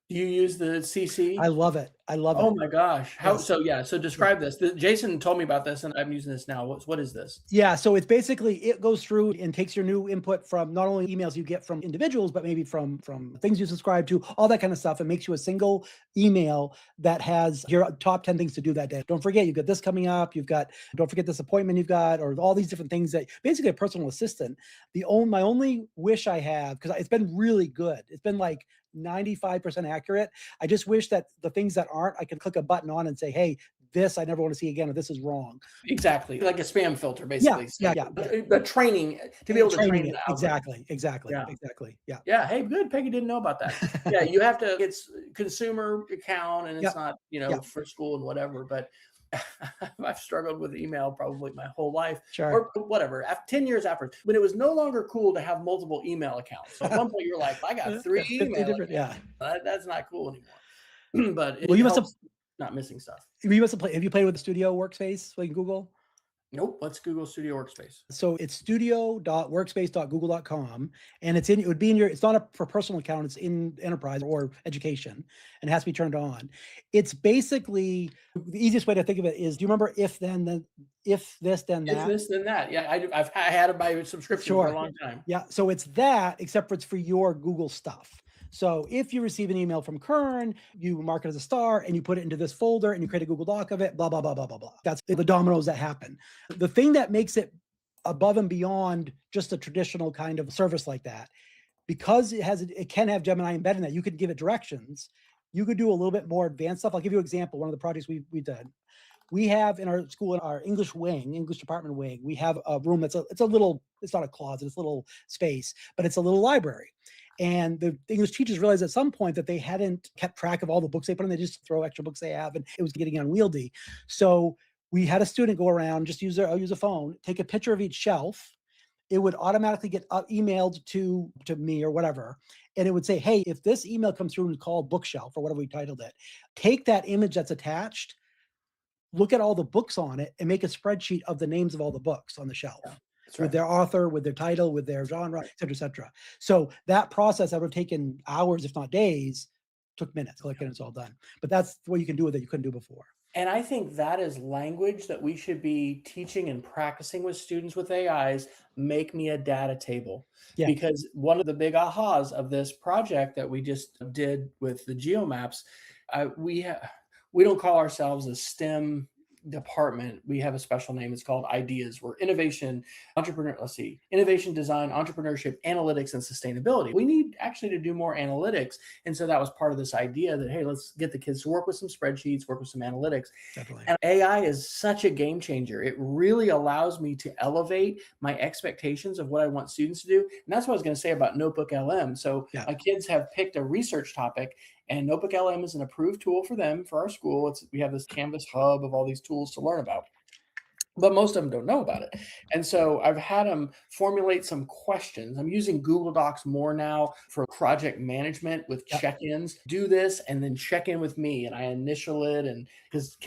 Do you use the CC? I love it. Oh my gosh. Yes. So describe this. Jason told me about this and I'm using this now. What is this? Yeah. So it's basically, it goes through and takes your new input from not only emails you get from individuals, but maybe from things you subscribe to, all that kind of stuff. It makes you a single email that has your top 10 things to do that day. Don't forget, you've got this coming up. Don't forget this appointment you've got, or all these different things that basically a personal assistant. My only wish I have, because it's been really good. It's been like 95% accurate. I just wish that the things that aren't, I can click a button on and say, hey, this I never want to see again, or this is wrong. Exactly. Like a spam filter, basically. Yeah. The training to be able to train it. Exactly. Yeah. Yeah. Hey, good. Peggy didn't know about that. Yeah. You have to, it's consumer account and it's not, for school and whatever, but I've struggled with email probably my whole life, or whatever. 10 years after, when it was no longer cool to have multiple email accounts. So at one point, you're like, I got 3 email accounts. Yeah, that's not cool anymore. But it helps not missing stuff. You must have played. Have you played with the Studio Workspace, like Google? Nope. What's Google Studio Workspace? So it's studio.workspace.google.com, and it would be in your, it's not for personal account, it's in enterprise or education, and it has to be turned on. It's basically, the easiest way to think of it is, do you remember if this, then that? If this, then that. Yeah, I've had it by subscription for a long time. Yeah, so it's that, except for it's for your Google stuff. So if you receive an email from Kern, you mark it as a star and you put it into this folder and you create a Google Doc of it, blah, blah, blah, blah, blah, blah. That's the dominoes that happen. The thing that makes it above and beyond just a traditional kind of service like that, because it can have Gemini embedded in that, you could give it directions. You could do a little bit more advanced stuff. I'll give you an example. One of the projects we did. We have in our school, in our English department wing, we have a room it's a little, it's not a closet, it's a little space, but it's a little library. And the English teachers realized at some point that they hadn't kept track of all the books they put in. They just throw extra books they have, and it was getting unwieldy. So we had a student go around, I'll use a phone, take a picture of each shelf. It would automatically get emailed to me or whatever. And it would say, hey, if this email comes through and called bookshelf or whatever we titled it, take that image that's attached, look at all the books on it, and make a spreadsheet of the names of all the books on the shelf. Yeah. With their author, with their title, with their genre, et cetera, et cetera. So that process that would have taken hours, if not days, took minutes. Click and it's all done. But that's what you can do with it you couldn't do before. And I think that is language that we should be teaching and practicing with students with AIs. Make me a data table. Yeah. Because one of the big ahas of this project that we just did with the geomaps, we don't call ourselves a STEM department. We have a special name. It's called Ideas. We're innovation, innovation, design, entrepreneurship, analytics, and sustainability. We need actually to do more analytics. And so that was part of this idea that, hey, let's get the kids to work with some spreadsheets, work with some analytics. Definitely. And AI is such a game changer. It really allows me to elevate my expectations of what I want students to do. And that's what I was going to say about NotebookLM. So my kids have picked a research topic, and NotebookLM is an approved tool for them, for our school. We have this Canvas hub of all these tools to learn about, but most of them don't know about it. And so I've had them formulate some questions. I'm using Google Docs more now for project management with check-ins. Do this and then check in with me, and I initial it. And because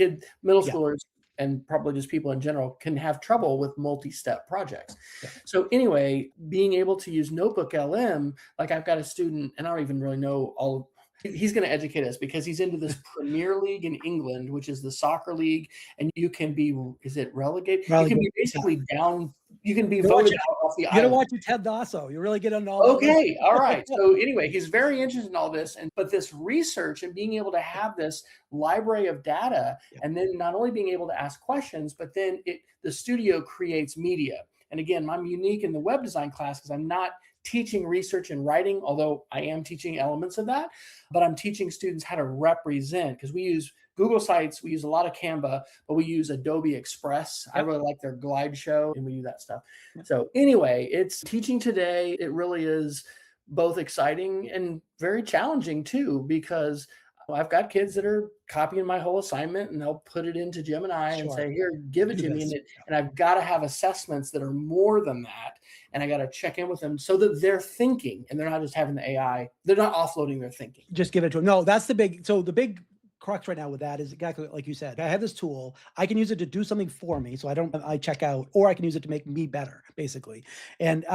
middle schoolers and probably just people in general can have trouble with multi-step projects. So anyway, being able to use NotebookLM, like I've got a student, and I don't even really know all. He's going to educate us because he's into this Premier League in England, which is the soccer league, and you can be, is it relegated? You can be basically down. You can be voted out off the island. You got to watch your Ted Lasso. You really get into all that. Okay, all right. So anyway, he's very interested in all this, but this research and being able to have this library of data, and then not only being able to ask questions, but then the studio creates media. And again, I'm unique in the web design class because I'm not teaching research and writing, although I am teaching elements of that, but I'm teaching students how to represent, because we use Google Sites, we use a lot of Canva, but we use Adobe Express. I really like their Glide Show, and we use that stuff. So anyway, it's teaching today. It really is both exciting and very challenging too, because I've got kids that are copying my whole assignment and they'll put it into Gemini and say, here, give it to me. And I've got to have assessments that are more than that. And I got to check in with them so that they're thinking and they're not just having the AI. They're not offloading their thinking. Just give it to them. No, that's the big crux right now with that is exactly like you said. I have this tool. I can use it to do something for me, so I check out, or I can use it to make me better, basically. And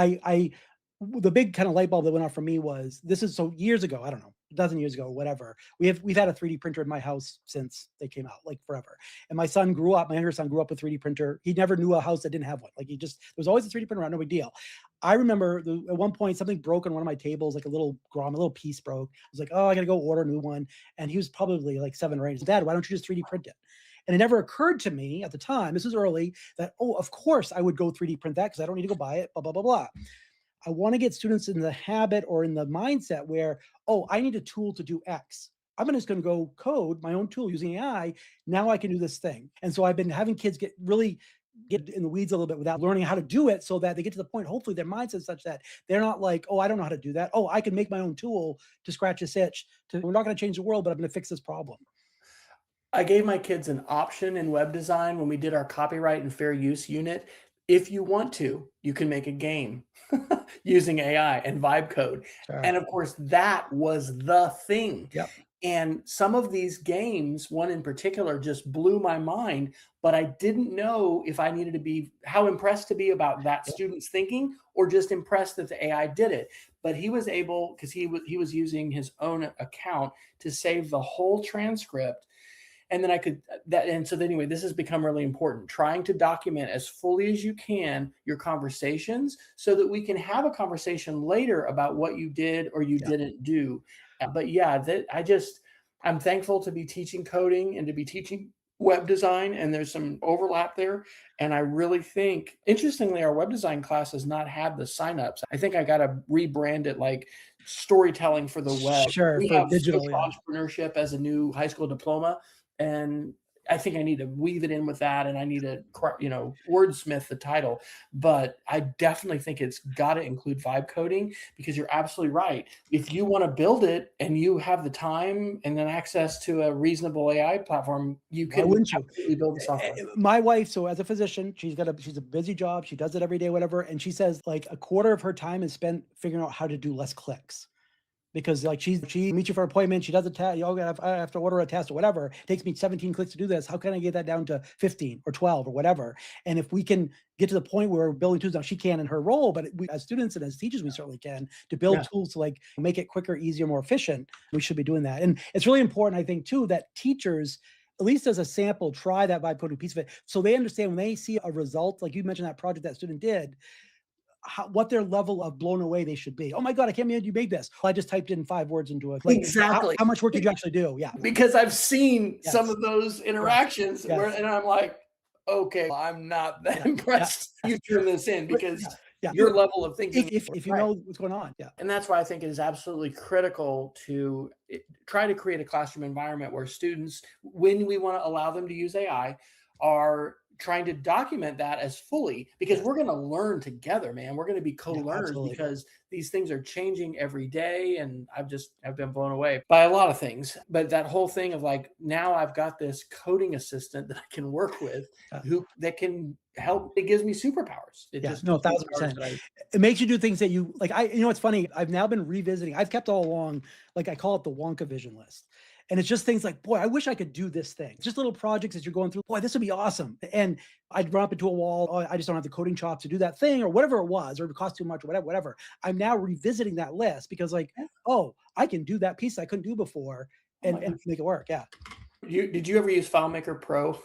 the big kind of light bulb that went off for me was, so years ago, I don't know, a dozen years ago, whatever. We've had a 3D printer in my house since they came out, like forever. And my younger son grew up with a 3D printer. He never knew a house that didn't have one. Like there was always a 3D printer around, no big deal. I remember at one point something broke on one of my tables, like a little piece broke. I was like, oh, I got to go order a new one. And he was probably like 7 or 8. He said, Dad, why don't you just 3D print it? And it never occurred to me at the time, this was early, that, oh, of course I would go 3D print that because I don't need to go buy it, blah, blah, blah, blah. I want to get students in the habit or in the mindset where, oh, I need a tool to do X. I'm just going to go code my own tool using AI. Now I can do this thing. And so I've been having kids get in the weeds a little bit without learning how to do it, so that they get to the point, hopefully their mindset is such that they're not like, oh, I don't know how to do that. Oh, I can make my own tool to scratch this itch. We're not going to change the world, but I'm going to fix this problem. I gave my kids an option in web design when we did our copyright and fair use unit. If you want to, you can make a game using AI and vibe code. Sure. And of course, that was the thing. Yep. And some of these games, one in particular, just blew my mind, but I didn't know if I needed to be, how impressed to be about that student's thinking, or just impressed that the AI did it. But he was able, because he was using his own account to save the whole transcript. And then anyway, this has become really important, trying to document as fully as you can your conversations so that we can have a conversation later about what you did or you didn't do. But I'm thankful to be teaching coding and to be teaching web design, and there's some overlap there. And I really think, interestingly, our web design class has not had the signups. I think I got to rebrand it like storytelling for the web. Sure, we for have digital entrepreneurship as a new high school diploma. And I think I need to weave it in with that, and I need to, wordsmith the title. But I definitely think it's got to include vibe coding, because you're absolutely right. If you want to build it and you have the time and then access to a reasonable AI platform, you can absolutely build the software. My wife, so as a physician, she's a busy job. She does it every day, whatever. And she says like a quarter of her time is spent figuring out how to do less clicks. Because like she meets you for an appointment, she does a test, I have to order a test or whatever. It takes me 17 clicks to do this. How can I get that down to 15 or 12 or whatever? And if we can get to the point where we're building tools, now she can in her role, but we, as students and as teachers, we certainly can, to build tools to like make it quicker, easier, more efficient. We should be doing that. And it's really important, I think, too, that teachers, at least as a sample, try that vibe coding piece of it, so they understand when they see a result, like you mentioned that project that student did. what their level of blown away they should be. Oh my God, I can't believe you made this. Well, I just typed in 5 words into it. Like, Exactly. how much work did you actually do? Yeah. Because I've seen some Yes. of those interactions where, Yes. and I'm like, okay, well, I'm not that Yeah. Yeah. impressed you turn this in But because yeah. Yeah. your level of thinking. If you Right. know what's going on. Yeah. And that's why I think it is absolutely critical to try to create a classroom environment where students, when we want to allow them to use AI, are trying to document that as fully, because Yes. we're going to learn together, man. We're going to be Yeah, co-learners absolutely. because these things are changing every day. And I've been blown away by a lot of things. But that whole thing of like, now I've got this coding assistant that I can work with that can help. It gives me superpowers. It Yeah, just no, gives me powers 1,000%. that I. It makes you do things that you like. You know, it's funny. I've now been revisiting. I've kept all along, like I call it the Wonka vision list. And it's just things like, boy, I wish I could do this thing. Just little projects as you're going through. Boy, this would be awesome. And I'd run up into a wall. Oh, I just don't have the coding chops to do that thing, or whatever it was, or it cost too much, or whatever. I'm now revisiting that list because, like, oh, I can do that piece I couldn't do before, Oh my and gosh. make it work. Yeah. Did you ever use FileMaker Pro?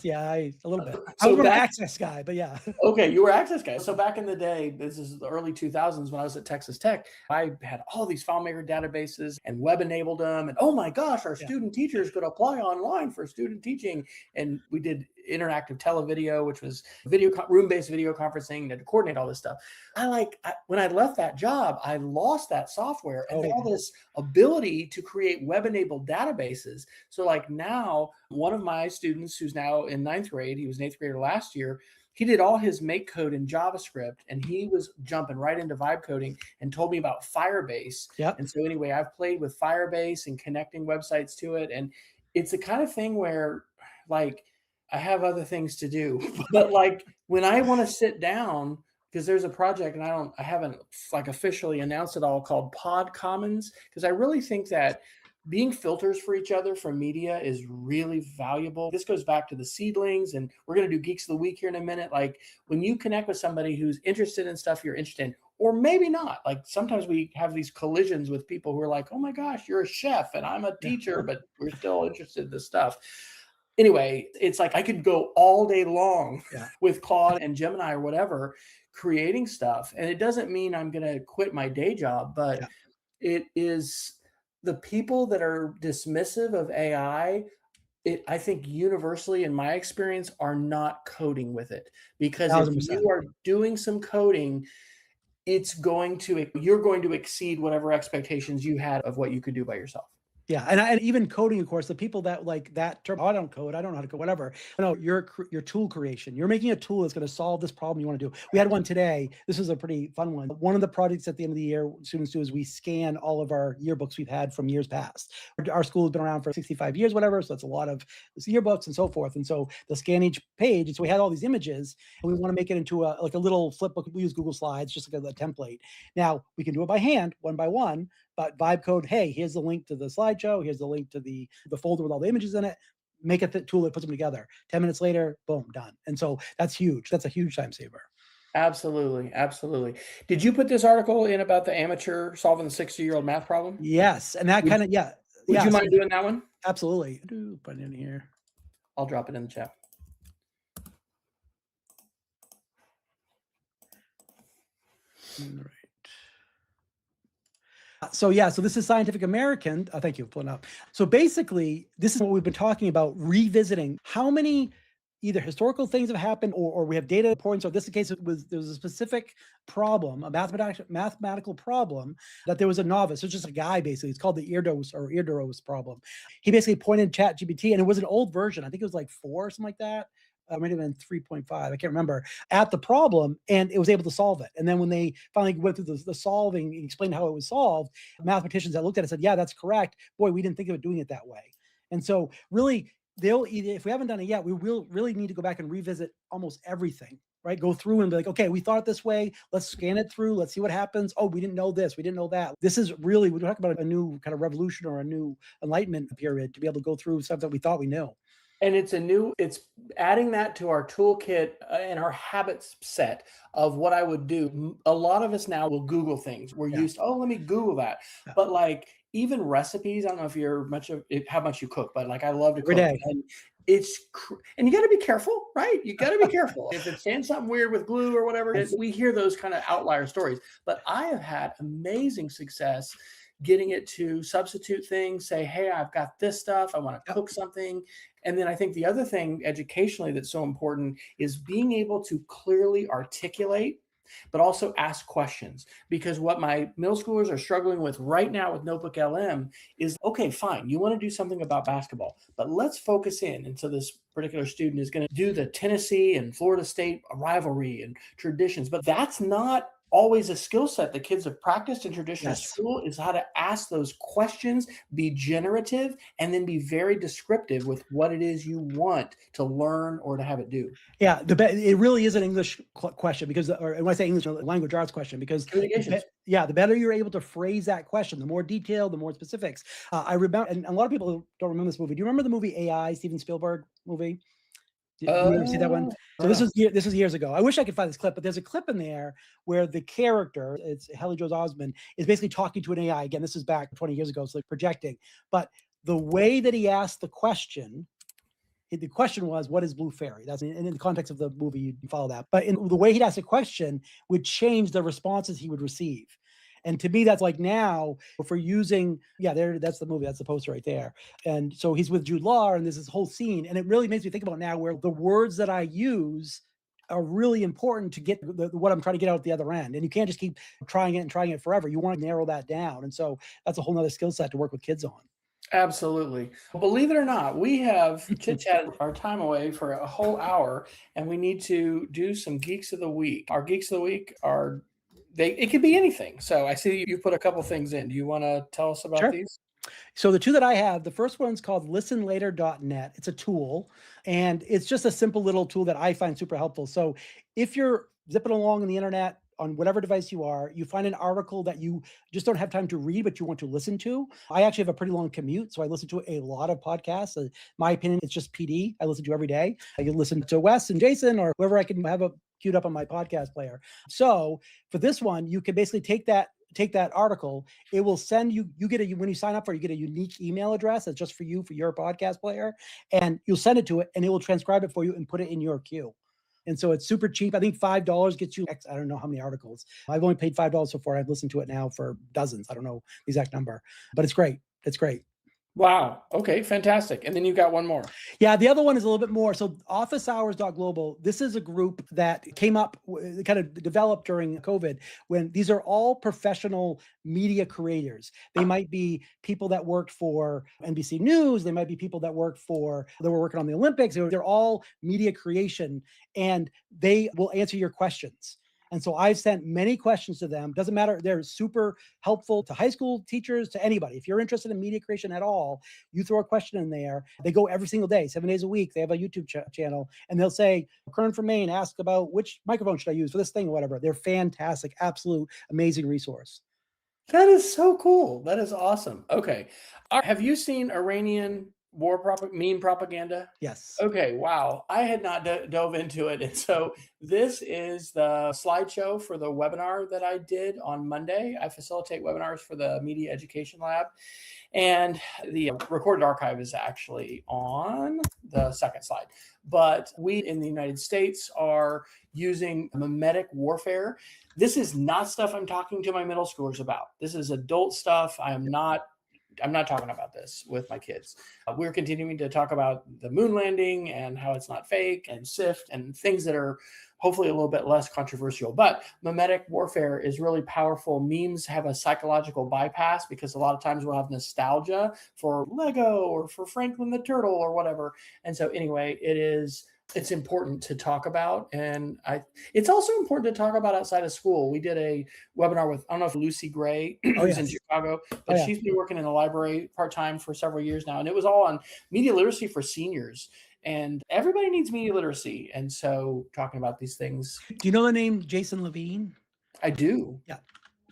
Yeah, a little bit. I So was more an back, Access guy, but yeah. okay, you were Access guy. So back in the day, this is the early 2000s when I was at Texas Tech, I had all these FileMaker databases and web enabled them. And oh my gosh, our Yeah. student teachers could apply online for student teaching. And we did interactive televideo, which was room-based video conferencing, to coordinate all this stuff. When I left that job, I lost that software and all this ability to create web-enabled databases. So like now, one of my students who's now in 9th grade, he was an 8th grader last year, he did all his make code in JavaScript, and he was jumping right into vibe coding and told me about Firebase. Yep. And so anyway, I've played with Firebase and connecting websites to it. And it's the kind of thing where like I have other things to do, but like when I want to sit down, because there's a project and I haven't like officially announced it all, called Pod Commons, because I really think that being filters for each other from media is really valuable. This goes back to the seedlings, and we're going to do Geeks of the Week here in a minute. Like when you connect with somebody who's interested in stuff you're interested in, or maybe not, like sometimes we have these collisions with people who are like, oh my gosh, you're a chef and I'm a teacher, but we're still interested in this stuff. Anyway, it's like I could go all day long with Claude and Gemini or whatever, creating stuff. And it doesn't mean I'm going to quit my day job, but it is the people that are dismissive of AI. I think universally, in my experience, are not coding with it, because if 1,000%. you are doing some coding, you're going to exceed whatever expectations you had of what you could do by yourself. Yeah, and even coding, of course, the people that like that term, oh, I don't code, I don't know how to code, whatever. No, your tool creation. You're making a tool that's going to solve this problem you want to do. We had one today. This is a pretty fun one. One of the projects at the end of the year students do is we scan all of our yearbooks we've had from years past. Our school has been around for 65 years, whatever, so that's a lot of yearbooks and so forth. And so they'll scan each page. And so we had all these images, and we want to make it into a little flip book. We use Google Slides, just like a template. Now we can do it by hand, one by one. But vibe code, hey, here's the link to the slideshow. Here's the link to the folder with all the images in it. Make a tool that puts them together. 10 minutes later, boom, done. And so that's huge. That's a huge time saver. Absolutely. Absolutely. Did you put this article in about the amateur solving the 60-year-old math problem? Yes. And that kind of, Would you mind doing that one? Absolutely. Put it in here. I'll drop it in the chat. All right. So this is Scientific American. Thank you for pulling up. So basically, this is what we've been talking about, revisiting how many either historical things have happened or we have data points. So this is the case, there was a specific problem, a mathematical problem, that there was a novice. It's just a guy, basically. It's called the Eardos problem. He basically pointed ChatGPT, and it was an old version. I think it was like 4 or something like that. It might have been 3.5, I can't remember, at the problem, and it was able to solve it. And then when they finally went through the solving and explained how it was solved, mathematicians that looked at it said, yeah, that's correct. Boy, we didn't think of it doing it that way. And so really, if we haven't done it yet, we will really need to go back and revisit almost everything, right? Go through and be like, okay, we thought it this way. Let's scan it through. Let's see what happens. Oh, we didn't know this. We didn't know that. This is really, we're talking about a new kind of revolution or a new enlightenment period to be able to go through stuff that we thought we knew. And it's adding that to our toolkit and our habits set of what I would do. A lot of us now will Google things. We're used to, let me Google that. But like, even recipes. I don't know if you're much of how much you cook, but like I love to Every cook, day. and and you got to be careful, right? You got to be careful. If it's saying something weird with glue or whatever, we hear those kind of outlier stories. But I have had amazing success getting it to substitute things, say, hey, I've got this stuff, I want to Yep. cook something. And then I think the other thing educationally that's so important is being able to clearly articulate, but also ask questions. Because what my middle schoolers are struggling with right now with NotebookLM is, okay, fine, you want to do something about basketball, but let's focus in. And so this particular student is going to do the Tennessee and Florida State rivalry and traditions, but that's not always a skill set the kids have practiced in traditional Yes. school, is how to ask those questions, be generative, and then be very descriptive with what it is you want to learn or to have it do. Yeah, it really is an English question because, or when I say English, a language arts question, because Communications. the better you're able to phrase that question, the more detailed, the more specifics. I remember, and a lot of people don't remember this movie. Do you remember the movie AI, Steven Spielberg movie? Did you ever see that one? So this was years ago. I wish I could find this clip, but there's a clip in there where the character, it's Haley Joel Osment, is basically talking to an AI. Again, this is back 20 years ago, so like projecting. But the way that he asked the question was, what is Blue Fairy? That's in the context of the movie, you follow that. But in the way he'd ask a question would change the responses he would receive. And to me, that's like now, if we're using, that's the movie, that's the poster right there. And so he's with Jude Law, and there's this whole scene. And it really makes me think about now where the words that I use are really important to get what I'm trying to get out at the other end. And you can't just keep trying it forever. You want to narrow that down. And so that's a whole nother skill set to work with kids on. Absolutely. Believe it or not, we have chit-chatted our time away for a whole hour, and we need to do some Geeks of the Week. Our Geeks of the Week it could be anything. So I see you put a couple things in. Do you want to tell us about these? So the two that I have, the first one's called listenlater.net. It's a tool, and it's just a simple little tool that I find super helpful. So if you're zipping along on the internet, on whatever device you are, you find an article that you just don't have time to read, but you want to listen to. I actually have a pretty long commute, so I listen to a lot of podcasts. My opinion, it's just PD. I listen to every day. I can listen to Wes and Jason or whoever I can have queued up on my podcast player. So for this one, you can basically take that article. It will send you when you sign up for it, you get a unique email address that's just for you, for your podcast player, and you'll send it to it, and it will transcribe it for you and put it in your queue. And so it's super cheap. I think $5 gets you I don't know how many articles. I've only paid $5 so far. I've listened to it now for dozens. I don't know the exact number, but it's great. It's great. Wow. Okay, fantastic. And then you got one more. Yeah, the other one is a little bit more. So officehours.global, this is a group that came up, kind of developed during COVID, when these are all professional media creators. They might be people that worked for NBC News. They might be people that were working on the Olympics. They're all media creation, and they will answer your questions. And so I've sent many questions to them. Doesn't matter. They're super helpful to high school teachers, to anybody. If you're interested in media creation at all, you throw a question in there. They go every single day, 7 days a week. They have a YouTube channel, and they'll say, Kern from Maine asked about which microphone should I use for this thing or whatever. They're fantastic, absolute amazing resource. That is so cool. That is awesome. Okay. Have you seen Iranian meme propaganda? Yes. Okay, wow. I had not dove into it. And so this is the slideshow for the webinar that I did on Monday. I facilitate webinars for the Media Education Lab. And the recorded archive is actually on the second slide. But we in the United States are using memetic warfare. This is not stuff I'm talking to my middle schoolers about. This is adult stuff. I'm not talking about this with my kids. We're continuing to talk about the moon landing and how it's not fake, and SIFT and things that are hopefully a little bit less controversial. But memetic warfare is really powerful. Memes have a psychological bypass because a lot of times we'll have nostalgia for Lego or for Franklin the Turtle or whatever. And so anyway, it's important to talk about. And it's also important to talk about outside of school. We did a webinar with, I don't know if Lucy Gray, who's in Chicago, but she's been working in the library part-time for several years now. And it was all on media literacy for seniors. And everybody needs media literacy. And so talking about these things. Do you know the name Jason Levine? I do. Yeah.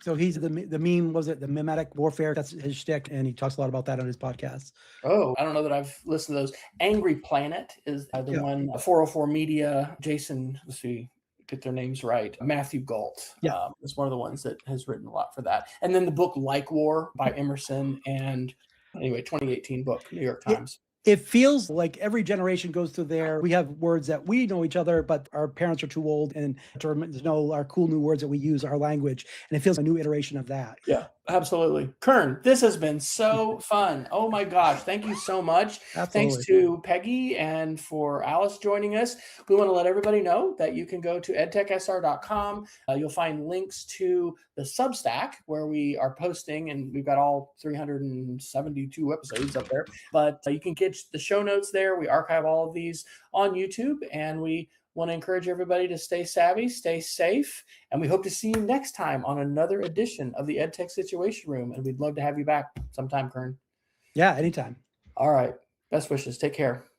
So he's the meme, was it the memetic warfare? That's his shtick, and he talks a lot about that on his podcast. Oh, I don't know that I've listened to those. Angry Planet is the one, 404 Media. Jason, let's see, get their names right. Matthew Galt is one of the ones that has written a lot for that. And then the book Like War by Emerson, and anyway, 2018 book, New York Times. It feels like every generation goes through there. We have words that we know each other, but our parents are too old and to know our cool new words that we use, our language. And it feels a new iteration of that. Yeah, absolutely. Kern, this has been so fun. Oh my gosh. Thank you so much. Absolutely. Thanks to Peggy and for Alice joining us. We want to let everybody know that you can go to edtechsr.com. You'll find links to the Substack where we are posting, and we've got all 372 episodes up there. But you can get the show notes there. We archive all of these on YouTube, and we want to encourage everybody to stay savvy, stay safe, and we hope to see you next time on another edition of the EdTech Situation Room. And we'd love to have you back sometime, Kern. Yeah, anytime. All right. Best wishes. Take care.